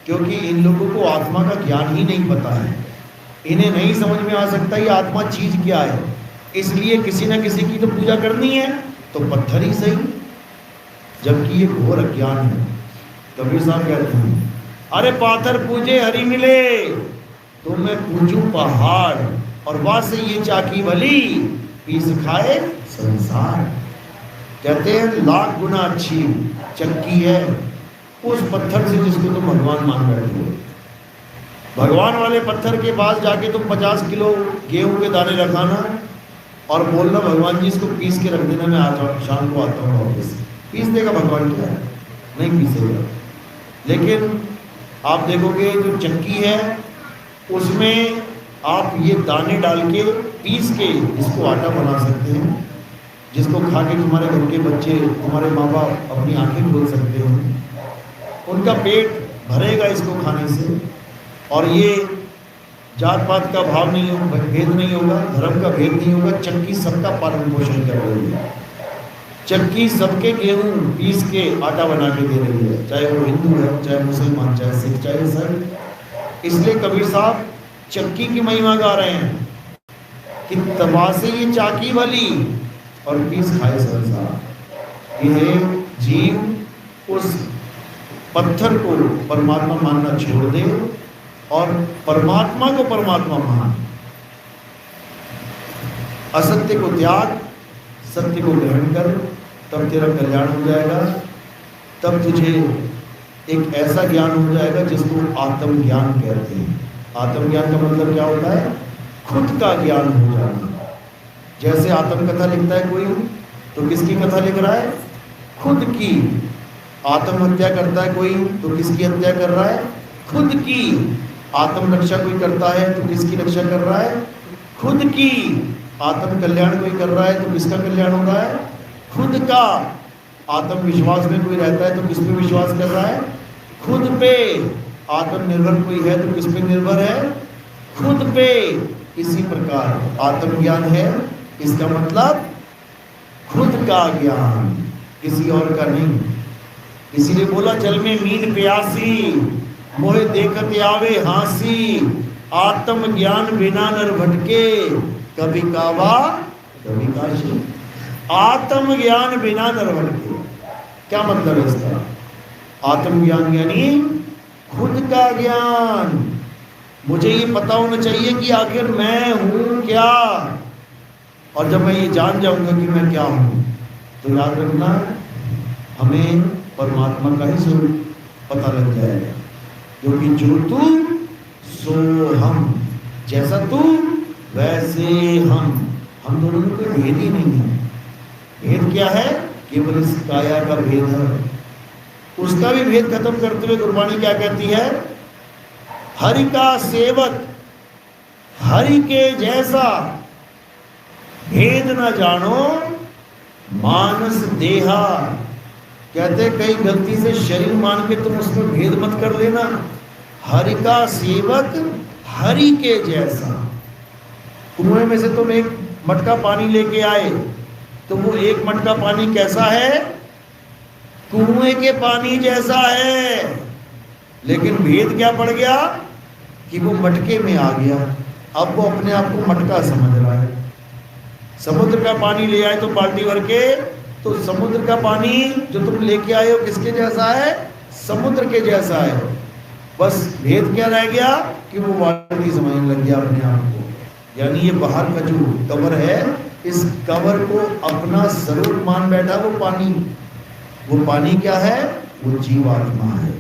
क्योंकि इन लोगों को आत्मा का ज्ञान ही नहीं पता है। इन्हें नहीं समझ में आ सकता ये आत्मा चीज क्या है। इसलिए किसी न किसी की तो पूजा करनी है, तो पत्थर ही सही, जबकि ये घोर अज्ञान है। कबीर साहब कहते हैं, अरे पाथर पूजे हरि मिले, तो मैं पूजू पहाड़, और वहां से ये चाकी भली पीस खाए संसार। कहते हैं लाख गुना अच्छी चक्की है उस पत्थर से जिसको तुम भगवान मान बैठे हो। भगवान वाले पत्थर के पास जाके तुम 50 किलो गेहूं के दाने रखाना और बोलना भगवान जी इसको पीस के रख देना, मैं आता हूँ, शाम को आता हूँ ऑफिस। पीस देगा भगवान? क्या है, नहीं पीसेगा। लेकिन आप देखोगे जो चक्की है उसमें आप ये दाने डाल के पीस के इसको आटा बना सकते हैं, जिसको खा के तुम्हारे घर के बच्चे, तुम्हारे माँ बाप अपनी आंखें खोल सकते हैं, उनका पेट भरेगा इसको खाने से। और ये जात पात का भाव नहीं होगा, भेद नहीं होगा, धर्म का भेद नहीं होगा। चक्की सबका पालन पोषण कर रही है, चक्की सबके गेहूं पीस के आटा बना के दे रही है, चाहे वो हिंदू है, चाहे मुसलमान, चाहे सिख, चाहे ईसाई। इसलिए कबीर साहब चक्की की महिमा गा रहे हैं कि तवा से ये चाकी भली और पीस खाए संसार। यह जीव उस पत्थर को परमात्मा मानना छोड़ दे और परमात्मा को परमात्मा मान, असत्य को त्याग, सत्य को ग्रहण कर, तब तेरा कल्याण हो जाएगा। तब तुझे एक ऐसा ज्ञान हो जाएगा जिसको आत्मज्ञान कहते हैं। आत्मज्ञान का मतलब क्या होता है? खुद का ज्ञान हो जाना। जैसे आत्मकथा लिखता है कोई, तो किसकी कथा लिख रहा है? खुद की। आत्महत्या करता है कोई, तो किसकी हत्या कर रहा है? खुद की। आत्म रक्षा कोई करता है तो किसकी रक्षा कर रहा है? खुद की। आत्म कल्याण कोई कर रहा है तो किसका कल्याण हो रहा है? खुद का। आत्मविश्वास में कोई रहता है तो किस पे विश्वास कर रहा है? खुद पे। आत्मनिर्भर कोई है तो किस पे निर्भर है? खुद पे। इसी प्रकार आत्मज्ञान है, इसका मतलब खुद का ज्ञान, किसी और का नहीं। इसीलिए बोला जल में मीन प्यासी, मोहे देखत आवे हासी, आत्म ज्ञान बिना नर भटके, कभी कावा कभी काशी। आत्म ज्ञान बिना नर भटके, क्या मतलब है इसका? आत्मज्ञान यानी खुद का ज्ञान। मुझे ये पता होना चाहिए कि आखिर मैं हूं क्या, और जब मैं ये जान जाऊंगा कि मैं क्या हूं, तो याद रखना हमें परमात्मा का ही स्वरूप पता लग जाएगा। क्योंकि जो तू सो हम, जैसा तू वैसे हम दोनों में कोई भेद ही नहीं है। भेद क्या है? केवल इस काया का भेद है। उसका भी भेद खत्म करते हुए गुरबाणी क्या कहती है? हरि का सेवक हरि के जैसा, भेद न जानो मानस देहा। कहते कई गलती से शरीर मान के तुम उसमें भेद मत कर लेना। हरि का सेवक हरि के जैसा। कुएं में से तुम एक मटका पानी लेके आए, तो वो एक मटका पानी कैसा है? कुएं के पानी जैसा है। लेकिन भेद क्या पड़ गया कि वो मटके में आ गया। अब वो अपने आप को मटका समझ रहा है। समुद्र का पानी ले आए तो बाल्टी भर के, तो समुद्र का पानी जो तुम लेके आए हो किसके जैसा है? समुद्र के जैसा है। बस भेद क्या रह गया कि वो बाल्टी समझने लग गया अपने आप को। यानी ये बाहर का जो कवर है, इस कवर को अपना स्वरूप मान बैठा वो पानी। वो पानी क्या है? वो जीवात्मा है।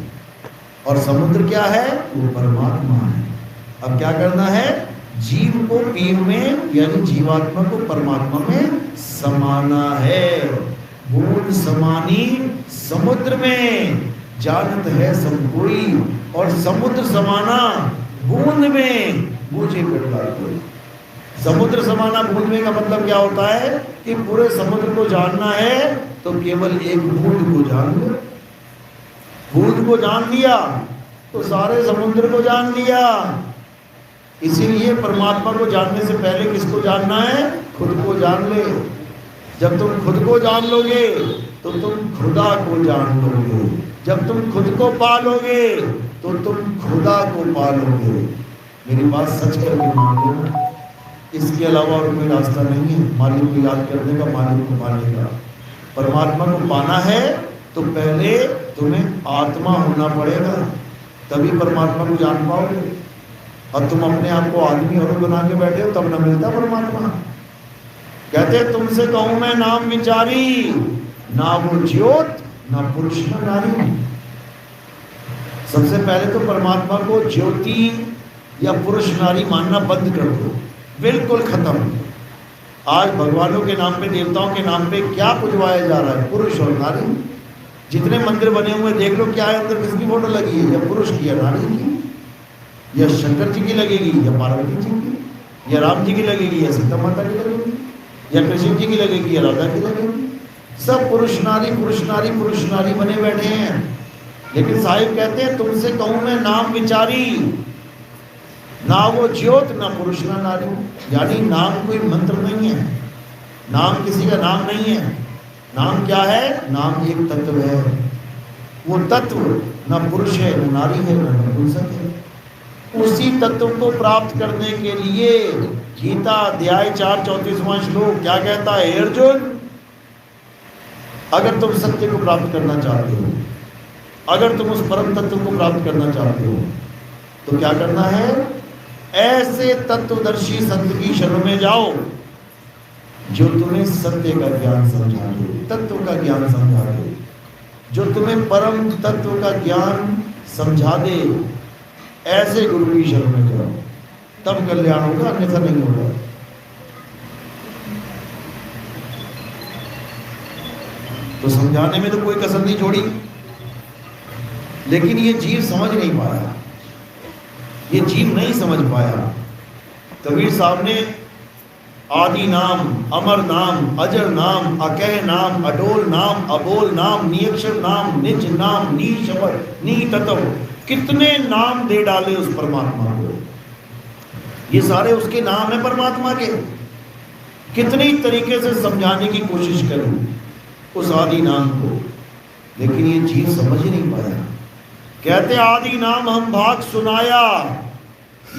और समुद्र क्या है? वो परमात्मा है। अब क्या करना है? जीव को पीर में यानी जीवात्मा को परमात्मा में समाना है। बूंद समानी समुद्र में, जानत है सब कोई, और समुद्र समाना बूंद में, बूझे पिटला कोई। समुद्र समाना बूंद में का मतलब क्या होता है कि पूरे समुद्र को जानना है तो केवल एक बूंद को जान लो। बूंद को जान लिया तो सारे समुद्र को जान लिया। इसीलिए परमात्मा को जानने से पहले किसको जानना है? खुद को जान ले। जब तुम खुद को जान लोगे तो तुम खुदा को जान लोगे। जब तुम खुद को पालोगे तो तुम खुदा को पालोगे। मेरी बात सच करके मान लो, इसके अलावा और कोई रास्ता नहीं है मालिक को याद करने का, मालिक को पाने का। परमात्मा को पाना है तो पहले तुम्हें आत्मा होना पड़ेगा, तभी परमात्मा को जान पाओगे। और तुम अपने आप को आदमी और बना के बैठे हो, तब न मिलता परमात्मा। कहते तुमसे कहूं मैं नाम विचारी, ना वो ज्योत ना पुरुष ना नारी। सबसे पहले तो परमात्मा को ज्योति या पुरुष नारी मानना बंद कर दो, बिल्कुल खत्म। आज भगवानों के नाम पे, देवताओं के नाम पे क्या पुजवाया जा रहा है? पुरुष और नारी। जितने मंदिर बने हुए देख लो, क्या है अंदर किसकी फोटो लगी है? या पुरुष की या नारी की, या शंकर जी की लगेगी या पार्वती जी की, या राम जी की लगेगी या सीता माता की लगेगी, या कृष्ण जी की लगेगी या राधा की लगेगी। सब पुरुष नारी पुरुष नारी पुरुष नारी बने बैठे हैं। लेकिन साहिब कहते हैं तुमसे कहूं मैं नाम विचारी, ना वो ज्योत, ना पुरुष, ना नारी। यानी नाम कोई मंत्र नहीं है, नाम किसी का नाम नहीं है। नाम क्या है? नाम एक तत्व है। वो तत्व न पुरुष है, न नारी है, न नपुंसक है। उसी तत्व को प्राप्त करने के लिए गीता अध्याय 4 34वां श्लोक क्या कहता है? अर्जुन, अगर तुम सत्य को प्राप्त करना चाहते हो, अगर तुम उस परम तत्व को प्राप्त करना चाहते हो, तो क्या करना है? ऐसे तत्वदर्शी संत की शरण में जाओ जो तुम्हें सत्य का ज्ञान समझा दे, तत्व का ज्ञान समझा दे, जो तुम्हें परम तत्व का ज्ञान समझा दे। ऐसे गुरु की शरण में जाओ, तब कल्याण होगा, अन्यथा नहीं होगा। तो समझाने में तो कोई कसर नहीं छोड़ी, लेकिन ये जीव समझ नहीं पाया, ये जीव नहीं समझ पाया। कबीर साहब ने आदि नाम, अमर नाम, अजर नाम, अकह नाम, अडोल नाम, अबोल नाम, नियक्षर नाम, निज नाम, नी शब्द, नी तत्व, कितने नाम दे डाले उस परमात्मा को। ये सारे उसके नाम है परमात्मा के। कितनी तरीके से समझाने की कोशिश करूं उस आदि नाम को, लेकिन ये जीव समझ ही नहीं पाया। कहते आदि नाम हम भाग सुनाया,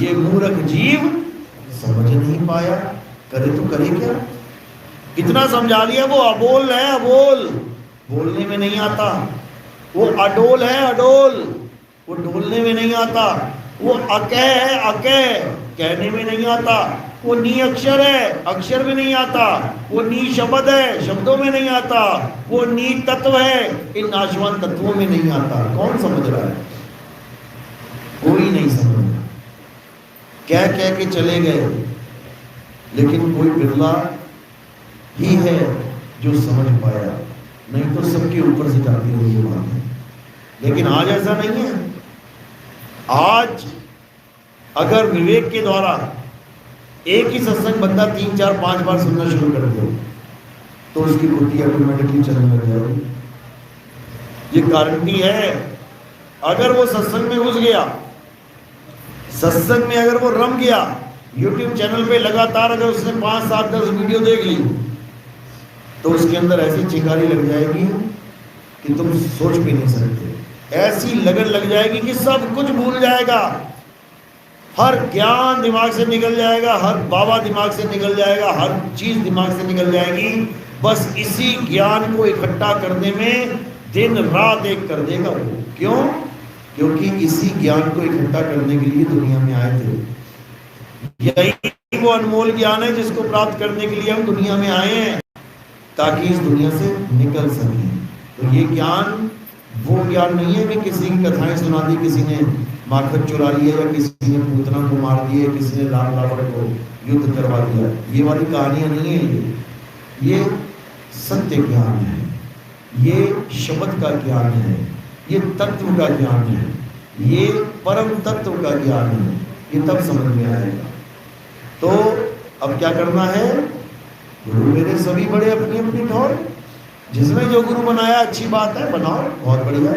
ये मूर्ख जीव समझ नहीं पाया। करे तो करे क्या? कितना समझा लिया। वो अबोल है, अबोल, बोलने में नहीं आता। वो अडोल है, अडोल, वो डोलने में नहीं आता। वो अकह है, अकह, कहने में नहीं आता। वो नी अक्षर है, अक्षर में नहीं आता। वो नी शब्द है, शब्दों में नहीं आता। वो नी तत्व है, इन नाशवान तत्वों में नहीं आता। कौन समझ रहा है? कोई नहीं समझ रहा। कह के चले गए, लेकिन कोई बिरला ही है जो समझ पाया, नहीं तो सबके ऊपर से जाती हुई ये बात है। लेकिन आज ऐसा नहीं है। आज अगर विवेक के द्वारा एक ही सत्संग बंदा 3, 4, 5 बार सुनना शुरू कर दे, तो उसकी बुद्धि ऑटोमेटिकली चलने लग जाएगी। ये गारंटी है। अगर वो सत्संग में घुस गया, सत्संग में अगर वो रम गया, YouTube चैनल पे लगातार अगर उसने 5, 7, 10 वीडियो देख ली, तो उसके अंदर ऐसी चिंगारी लग जाएगी कि तुम सोच भी नहीं सकते। ऐसी लगन लग जाएगी कि सब कुछ भूल जाएगा। हर ज्ञान दिमाग से निकल जाएगा, हर बाबा दिमाग से निकल जाएगा, हर चीज दिमाग से निकल जाएगी। बस इसी ज्ञान को इकट्ठा करने में दिन रात एक कर देगा वो। क्यों? क्योंकि इसी ज्ञान को इकट्ठा करने के लिए दुनिया में आए थे। यही वो अनमोल ज्ञान है जिसको प्राप्त करने के लिए हम दुनिया में आए हैं, ताकि इस दुनिया से निकल सके। तो ये ज्ञान वो ज्ञान नहीं है कि किसी की कथाएं सुना दी, किसी ने माखन चुरा लिया, या किसी ने पूतना को मार दिया, किसी ने राम रावण को युद्ध करवा दिया। ये वाली कहानियां नहीं है। ये सत्य ज्ञान है, ये शब्द का ज्ञान है, ये तत्व का ज्ञान है, ये परम तत्व का ज्ञान है। ये तब समझ में आएगा। तो अब क्या करना है? गुरु मेरे सभी बड़े अपनी अपनी ठौर। जिसने जो गुरु बनाया अच्छी बात है, बनाओ, बहुत बढ़िया।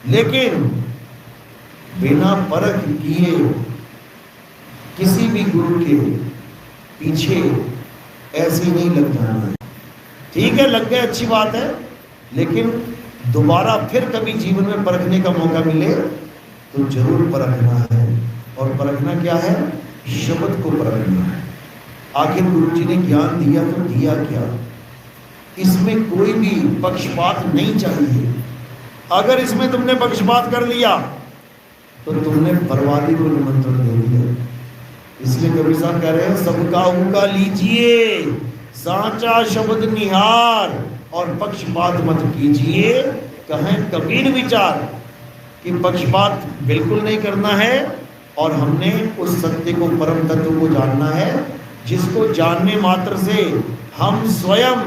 लेकिन बिना परख किए किसी भी गुरु के पीछे ऐसे नहीं लग जाना है। ठीक है, लग गए, अच्छी बात है, लेकिन दोबारा फिर कभी जीवन में परखने का मौका मिले तो जरूर परखना है। और परखना क्या है? शब्द को परखना है। आखिर गुरु जी ने ज्ञान दिया तो दिया क्या? इसमें कोई भी पक्षपात नहीं चाहिए। अगर इसमें तुमने पक्षपात कर लिया तो तुमने बर्बादी को निमंत्रण दे दिया। इसलिए कबीर साहब कह रहे हैं, सबका उनका लीजिए साचा शब्द निहार और पक्षपात मत कीजिए। कहें कबीर विचार कि पक्षपात बिल्कुल नहीं करना है, और हमने उस सत्य को, परम तत्व को जानना है, जिसको जानने मात्र से हम स्वयं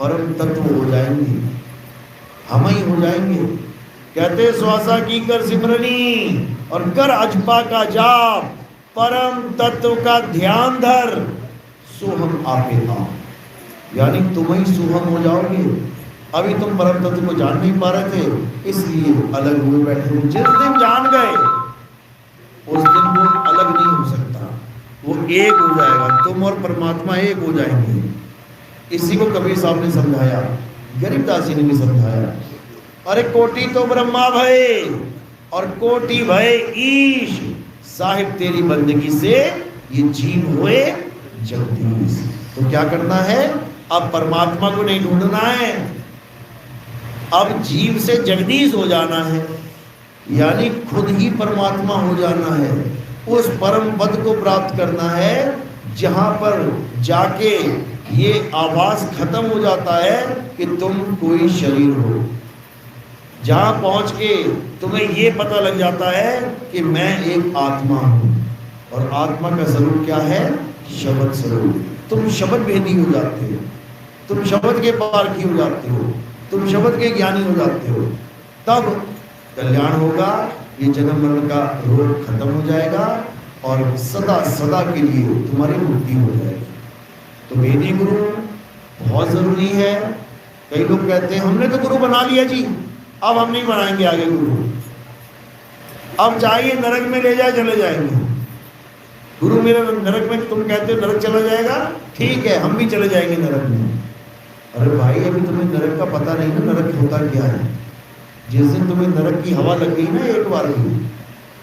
परम तत्व हो जाएंगे, हम ही हो जाएंगे। कहते श्वासा की कर सिमरनी और कर अजपा का जाप, परम तत्व का ध्यान धर, सो हम आपे आप। यानी तुम ही सुहम हो जाओगे। अभी तुम परम तत्व को जान नहीं पा रहे थे, इसलिए अलग हुए बैठे थे। जिस दिन जान गए उस दिन वो अलग नहीं हो सकता, वो एक हो जाएगा, तुम और परमात्मा एक हो जाएंगे। इसी को कबीर साहब ने समझाया, गरीबदास जी ने भी समझाया। अरे कोटि तो ब्रह्मा भय और कोटि भय ईश, साहिब तेरी बंदगी से ये जीव हुए जगदीश। तो क्या करना है, अब परमात्मा को नहीं ढूंढना है, अब जीव से जगदीश हो जाना है, यानी खुद ही परमात्मा हो जाना है। उस परम पद को प्राप्त करना है जहां पर जाके ये आभास खत्म हो जाता है कि तुम कोई शरीर हो, जहां पहुंच के तुम्हें ये पता लग जाता है कि मैं एक आत्मा हूं, और आत्मा का स्वरूप क्या है, शब्द स्वरूप। तुम शब्द भेदी हो जाते हो, तुम शब्द के पार की हो जाते हो, तुम शब्द के ज्ञानी हो जाते हो, तब कल्याण होगा, ये जन्म मरण का रोग खत्म हो जाएगा और सदा सदा के लिए तुम्हारी मुक्ति हो जाएगी। तो वेदी गुरु बहुत जरूरी है। कई लोग कहते हैं हमने तो गुरु बना लिया जी, अब हम नहीं बनाएंगे आगे गुरु, अब चाहिए नरक में ले जाए चले जाएंगे गुरु, मेरे नरक में, तुम कहते हो नरक चला जाएगा, ठीक है हम भी चले जाएंगे नरक में। अरे भाई अभी तुम्हें नरक का पता नहीं ना, नरक होता क्या है। जिस दिन तुम्हें नरक की हवा लग गई ना एक बार की,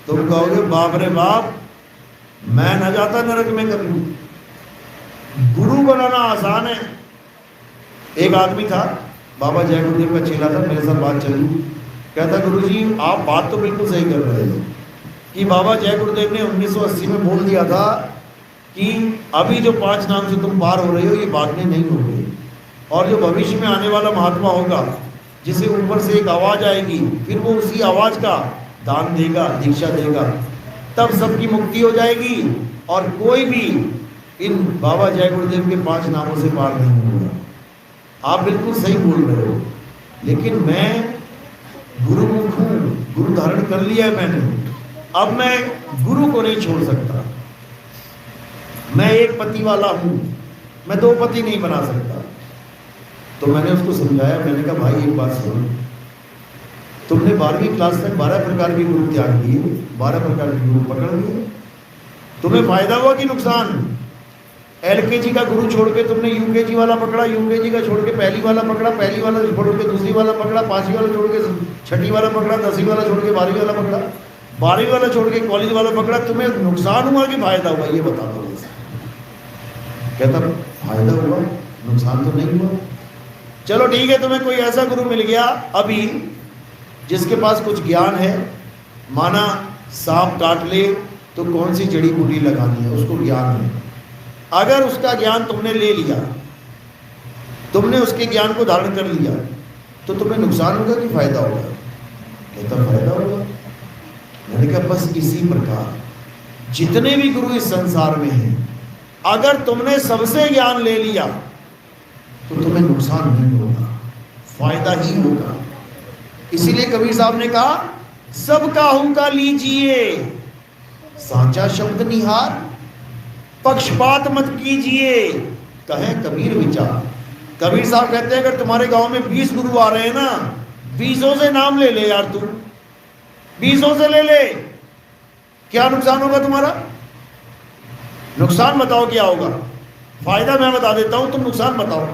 तुम कहोगे बाप रे बाप, मैं न जाता नरक में कभी। गुरु बनाना आसान है। एक आदमी था, बाबा जय गुरुदेव का चेला था, मेरे साथ बात चली, कहता गुरुजी आप बात तो बिल्कुल सही कर रहे हो कि बाबा जय गुरुदेव ने 1980 में बोल दिया था कि अभी जो 5 नाम से तुम पार हो रहे हो ये बाद में नहीं होंगे, और जो भविष्य में आने वाला महात्मा होगा जिसे ऊपर से एक आवाज आएगी, फिर वो उसी आवाज का दान देगा, दीक्षा देगा, तब सबकी मुक्ति हो जाएगी और कोई भी इन बाबा जय गुरुदेव के 5 नामों से पार नहीं होगा। आप बिल्कुल सही बोल रहे हो, लेकिन मैं गुरुमुख हूं, गुरु धारण कर लिया है मैंने, अब मैं गुरु को नहीं छोड़ सकता। मैं एक पति वाला हूं, मैं 2 पति नहीं बना सकता। तो मैंने उसको समझाया, मैंने कहा भाई एक बात सुनो, तुमने 12वीं क्लास तक 12 प्रकार के गुरु त्याग दिए, 12 प्रकार के गुरु पकड़ लिए, तुम्हें फायदा हुआ कि नुकसान? LKG का गुरु छोड़ के तुमने UKG वाला पकड़ा, UKG का छोड़ के पहली वाला पकड़ा, पहली वाला छोड़ के दूसरी वाला पकड़ा, 5वीं वाला छोड़ के 6ठी वाला पकड़ा, 10वीं वाला छोड़ के 12वीं वाला पकड़ा, 12वीं वाला छोड़ के कॉलेज वाला पकड़ा, तुम्हें नुकसान हुआ कि फायदा हुआ, ये बता दो। कहता फायदा हुआ, नुकसान तो नहीं हुआ। चलो ठीक है, तुम्हें कोई ऐसा गुरु मिल गया अभी जिसके पास कुछ ज्ञान है, माना सांप काट ले तो कौन सी जड़ी बूटी लगानी है, उसको ज्ञान है। अगर उसका ज्ञान तुमने ले लिया, तुमने उसके ज्ञान को धारण कर लिया, तो तुम्हें नुकसान होगा कि फायदा होगा? कहता फायदा होगा। मैंने कहा बस इसी प्रकार जितने भी गुरु इस संसार में हैं, अगर तुमने सबसे ज्ञान ले लिया तो तुम्हें नुकसान नहीं होगा, फायदा ही होगा। इसीलिए कबीर साहब ने कहा सबका हुक्का लीजिए, सांचा शब्द निहार, पक्षपात मत कीजिए, कहे कबीर विचार। कबीर साहब कहते हैं अगर तुम्हारे गांव में 20 गुरु आ रहे हैं ना, 20 से नाम ले ले यार, तू 20 से ले ले, क्या नुकसान होगा तुम्हारा? नुकसान बताओ क्या होगा, फायदा मैं बता देता हूं, तुम नुकसान बताओ।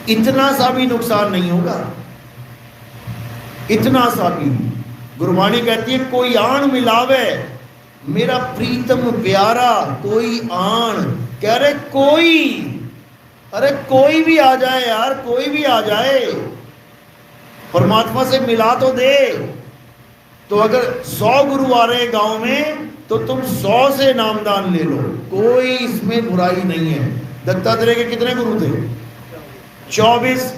इतना सा भी नुकसान नहीं होगा, इतना सा भी। गुरबाणी कहती है कोई आण मिलावे मेरा प्रीतम प्यारा, कोई आण, कह रहे कोई, अरे कोई भी आ जाए यार, कोई भी आ जाए, परमात्मा से मिला तो दे। तो अगर 100 गुरु आ रहे गांव में तो तुम 100 से नामदान ले लो, कोई इसमें बुराई नहीं है। दत्तात्रेय के कितने गुरु थे? 24।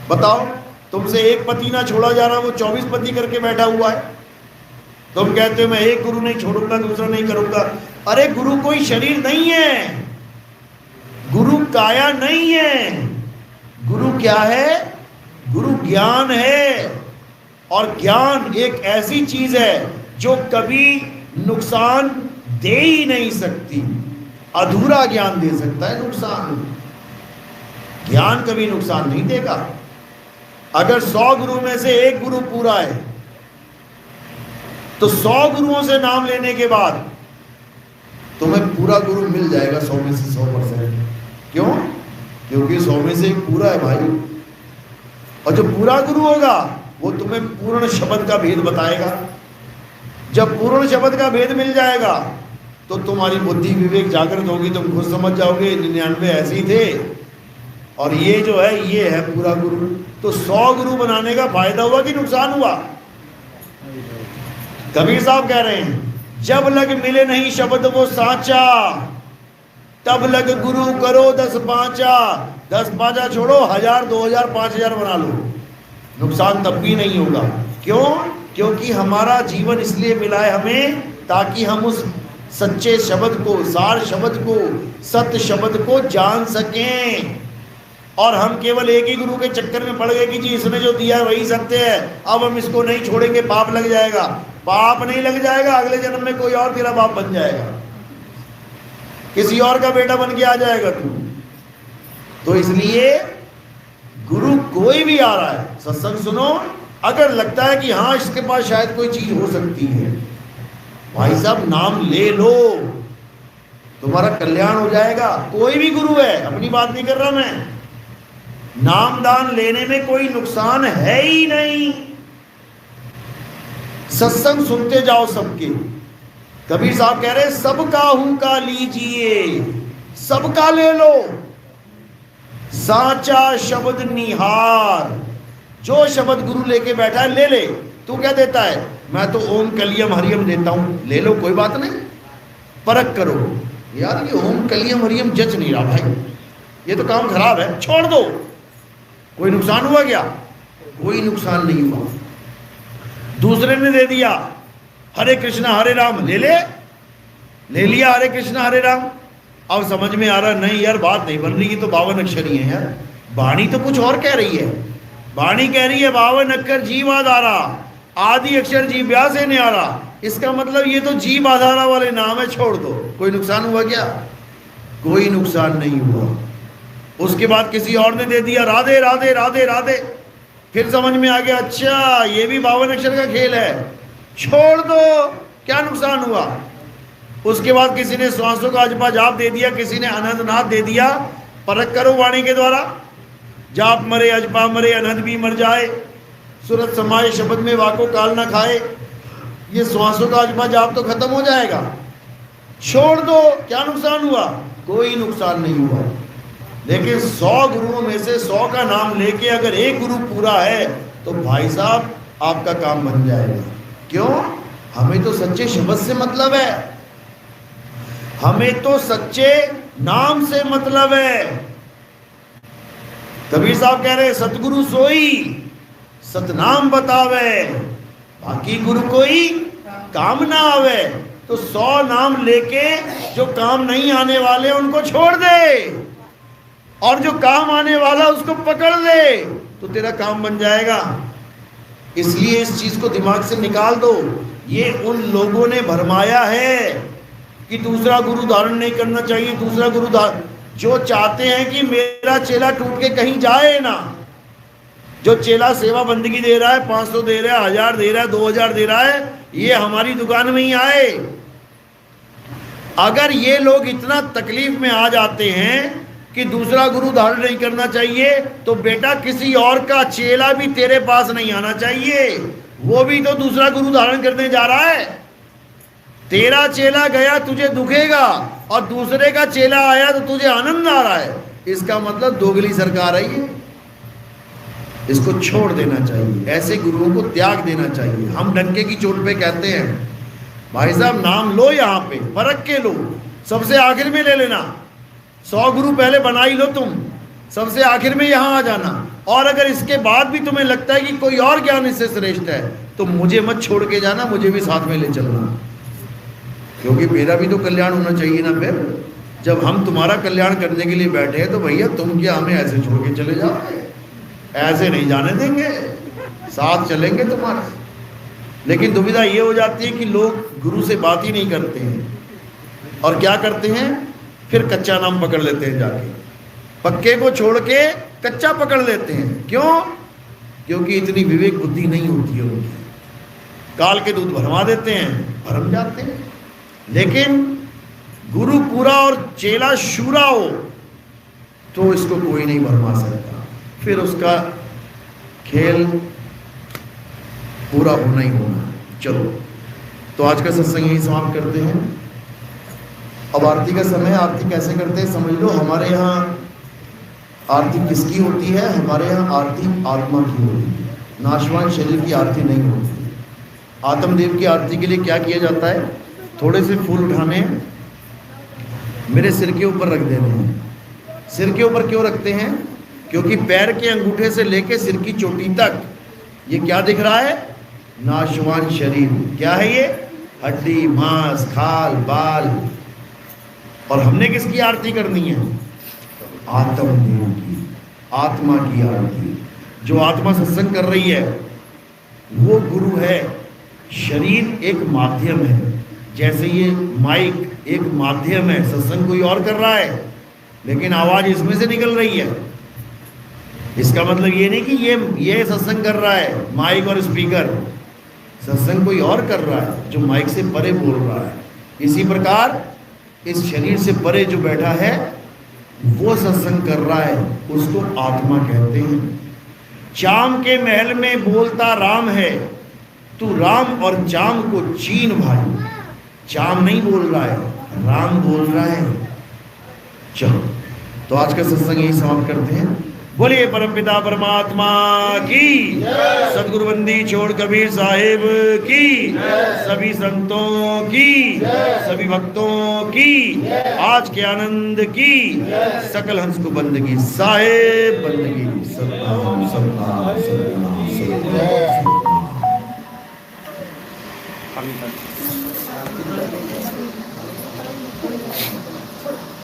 बताओ, तुमसे एक पति ना छोड़ा जा रहा, वो 24 पति करके बैठा हुआ है। तुम कहते हो मैं एक गुरु नहीं छोड़ूंगा, दूसरा नहीं करूंगा। अरे गुरु कोई शरीर नहीं है, गुरु काया नहीं है, गुरु क्या है? गुरु ज्ञान है, और ज्ञान एक ऐसी चीज है जो कभी नुकसान दे ही नहीं सकती। अधूरा ज्ञान दे सकता है नुकसान, ज्ञान कभी नुकसान नहीं देगा। अगर 100 गुरु में से एक गुरु पूरा है तो 100 गुरुओं से नाम लेने के बाद तुम्हें पूरा गुरु मिल जाएगा 100 में से 100%। क्यों? क्योंकि 100 में से एक पूरा है भाई। और जो पूरा गुरु होगा वो तुम्हें पूर्ण शब्द का भेद बताएगा। जब पूर्ण शब्द का भेद मिल जाएगा तो तुम्हारी बुद्धि विवेक जागृत होगी, तुम खुद समझ जाओगे 99 ऐसे ही थे और ये जो है ये है पूरा गुरु। तो 100 गुरु बनाने का फायदा हुआ कि नुकसान हुआ? कबीर साहब कह रहे हैं जब लग मिले नहीं शब्द वो साचा, तब लग गुरु करो 10 पांचा। 10 पांचा छोड़ो 1000 2000 5000 बना लो, नुकसान तब भी नहीं होगा। क्यों? क्योंकि हमारा जीवन इसलिए मिला है हमें ताकि हम उस सच्चे शब्द को, सार शब्द को, सत्य शब्द को जान सकें। और हम केवल एक ही गुरु के चक्कर में पड़ गए कि जी इसने जो दिया है वही सत्य है, अब हम इसको नहीं छोड़ेंगे, पाप लग जाएगा। पाप नहीं लग जाएगा, अगले जन्म में कोई और तेरा बाप बन जाएगा, किसी और का बेटा बन के आ जाएगा तू। तो इसलिए गुरु कोई भी आ रहा है, सत्संग सुनो। अगर लगता है कि हाँ इसके पास शायद कोई चीज हो सकती है, भाई साहब नाम ले लो, तुम्हारा कल्याण हो जाएगा। कोई भी गुरु है, अपनी बात नहीं कर रहा मैं, नाम दान लेने में कोई नुकसान है ही नहीं। सत्संग सुनते जाओ सबके। कबीर साहब कह रहे सबका हूं का लीजिए, सबका ले लो, साचा शब्द निहार। जो शब्द गुरु लेके बैठा है ले ले। तू क्या देता है? मैं तो ओम कलियम हरियम देता हूं, ले लो, कोई बात नहीं, परख करो। यार ये ओम कलियम हरियम जच नहीं रहा भाई, ये तो काम खराब है, छोड़ दो। कोई नुकसान हुआ क्या? कोई नुकसान नहीं हुआ। दूसरे ने दे दिया हरे कृष्णा हरे राम, ले ले लिया हरे कृष्णा हरे राम। अब समझ में आ रहा नहीं यार बात नहीं बन रही, ये तो 52 अक्षर ही है यार। वाणी तो कुछ और कह रही है, वाणी कह रही है 52 अक्षर जीव आधारा, आदि अक्षर जीव व्यास है न्यारा। इसका मतलब ये तो जीव आधारा वाले नाम है, छोड़ दो। कोई नुकसान हुआ क्या? कोई नुकसान नहीं हुआ। उसके बाद किसी और ने दे दिया राधे राधे राधे राधे, फिर समझ में आ गया अच्छा ये भी 52 अक्षर का खेल है, छोड़ दो, क्या नुकसान हुआ। उसके बाद किसी ने श्वासों का अजपा जाप दे दिया, किसी ने अनंतनाथ दे दिया। परख करो वाणी के द्वारा, जाप मरे अजपा मरे अनंत भी मर जाए, सूरत समाये शब्द में वाको काल ना खाए। ये श्वासों का अजपा जाप तो खत्म हो जाएगा, छोड़ दो, क्या नुकसान हुआ? कोई नुकसान नहीं हुआ। लेकिन 100 गुरुओं में से 100 का नाम लेके अगर एक गुरु पूरा है तो भाई साहब आपका काम बन जाएगा। क्यों? हमें तो सच्चे शब्द से मतलब है, हमें तो सच्चे नाम से मतलब है। कबीर साहब कह रहे सतगुरु सोई सतनाम बतावे, बाकी गुरु कोई काम ना आवे। तो 100 नाम लेके जो काम नहीं आने वाले उनको छोड़ दे और जो काम आने वाला उसको पकड़ ले, तो तेरा काम बन जाएगा। इसलिए इस चीज को दिमाग से निकाल दो। ये उन लोगों ने भरमाया है कि दूसरा गुरु धारण नहीं करना चाहिए, दूसरा गुरु धारण, जो चाहते हैं कि मेरा चेला टूट के कहीं जाए ना। जो चेला सेवा बंदगी दे रहा है, 500 दे रहा है, 1000 दे रहा है, 2000 दे रहा है, ये हमारी दुकान में ही आए। अगर ये लोग इतना तकलीफ में आ जाते हैं कि दूसरा गुरु धारण नहीं करना चाहिए, तो बेटा किसी और का चेला भी तेरे पास नहीं आना चाहिए, वो भी तो दूसरा गुरु धारण करने जा रहा है। तेरा चेला गया तुझे दुखेगा और दूसरे का चेला आया तो तुझे आनंद आ रहा है। इसका मतलब दोगली सरकार है ये। इसको छोड़ देना चाहिए, ऐसे गुरुओं को त्याग देना चाहिए। हम डंके की चोट पे कहते हैं भाई साहब नाम लो, यहाँ पे परख के लो, सबसे आखिर में ले लेना। 100 गुरु पहले बना ही लो तुम, सबसे आखिर में यहाँ आ जाना। और अगर इसके बाद भी तुम्हें लगता है कि कोई और ज्ञान इससे श्रेष्ठ है तो मुझे मत छोड़ के जाना, मुझे भी साथ में ले चलना, क्योंकि मेरा भी तो कल्याण होना चाहिए ना। फिर जब हम तुम्हारा कल्याण करने के लिए बैठे हैं तो भैया तुम क्या हमें ऐसे छोड़ के चले जाओगे? ऐसे नहीं जाने देंगे, साथ चलेंगे तुम्हारे। लेकिन दुविधा ये हो जाती है कि लोग गुरु से बात ही नहीं करते हैं और क्या करते हैं, फिर कच्चा नाम पकड़ लेते हैं जाके, पक्के को छोड़ के कच्चा पकड़ लेते हैं। क्यों? क्योंकि इतनी विवेक बुद्धि नहीं होती है उनकी। काल के दूत भरमा देते हैं, भरम जाते हैं। लेकिन गुरु पूरा और चेला शूरा हो तो इसको कोई नहीं भरमा सकता, फिर उसका खेल पूरा होना ही होना। चलो, तो आज का सत्संग यही समाप्त करते हैं। अब आरती का समय। आरती कैसे करते हैं समझ लो। हमारे यहाँ आरती किसकी होती है? हमारे यहाँ आरती आत्मा की होती है, नाशवान शरीर की आरती नहीं होती। आत्मदेव की आरती के लिए क्या किया जाता है? थोड़े से फूल उठाने, मेरे सिर के ऊपर रख देने हैं। सिर के ऊपर क्यों रखते हैं? क्योंकि पैर के अंगूठे से लेके सिर की चोटी तक ये क्या दिख रहा है? नाशवान शरीर। क्या है ये? हड्डी, मांस, खाल, बाल। और हमने किसकी आरती करनी है? आत्मदेव की, आत्मा की आरती। जो आत्मा सत्संग कर रही है वो गुरु है। शरीर एक माध्यम है, जैसे ये माइक एक माध्यम है, सत्संग कोई और कर रहा है लेकिन आवाज इसमें से निकल रही है। इसका मतलब ये नहीं कि ये सत्संग कर रहा है, माइक और स्पीकर। सत्संग कोई और कर रहा है जो माइक से परे बोल रहा है। इसी प्रकार इस शरीर से परे जो बैठा है वो सत्संग कर रहा है, उसको आत्मा कहते हैं। चाम के महल में बोलता राम है, तू राम और चाम को चीन भाई। चाम नहीं बोल रहा है, राम बोल रहा है। चलो, तो आज का सत्संग यही समाप्त करते हैं। बोलिए परमपिता परमात्मा की, सदगुरु बंदी छोड़ कबीर साहिब की, सभी संतों की, सभी भक्तों की, आज के आनंद की, सकल हंस को बंदगी साहिब बंदगी। सतनाम सतनाम सतनाम सतनाम।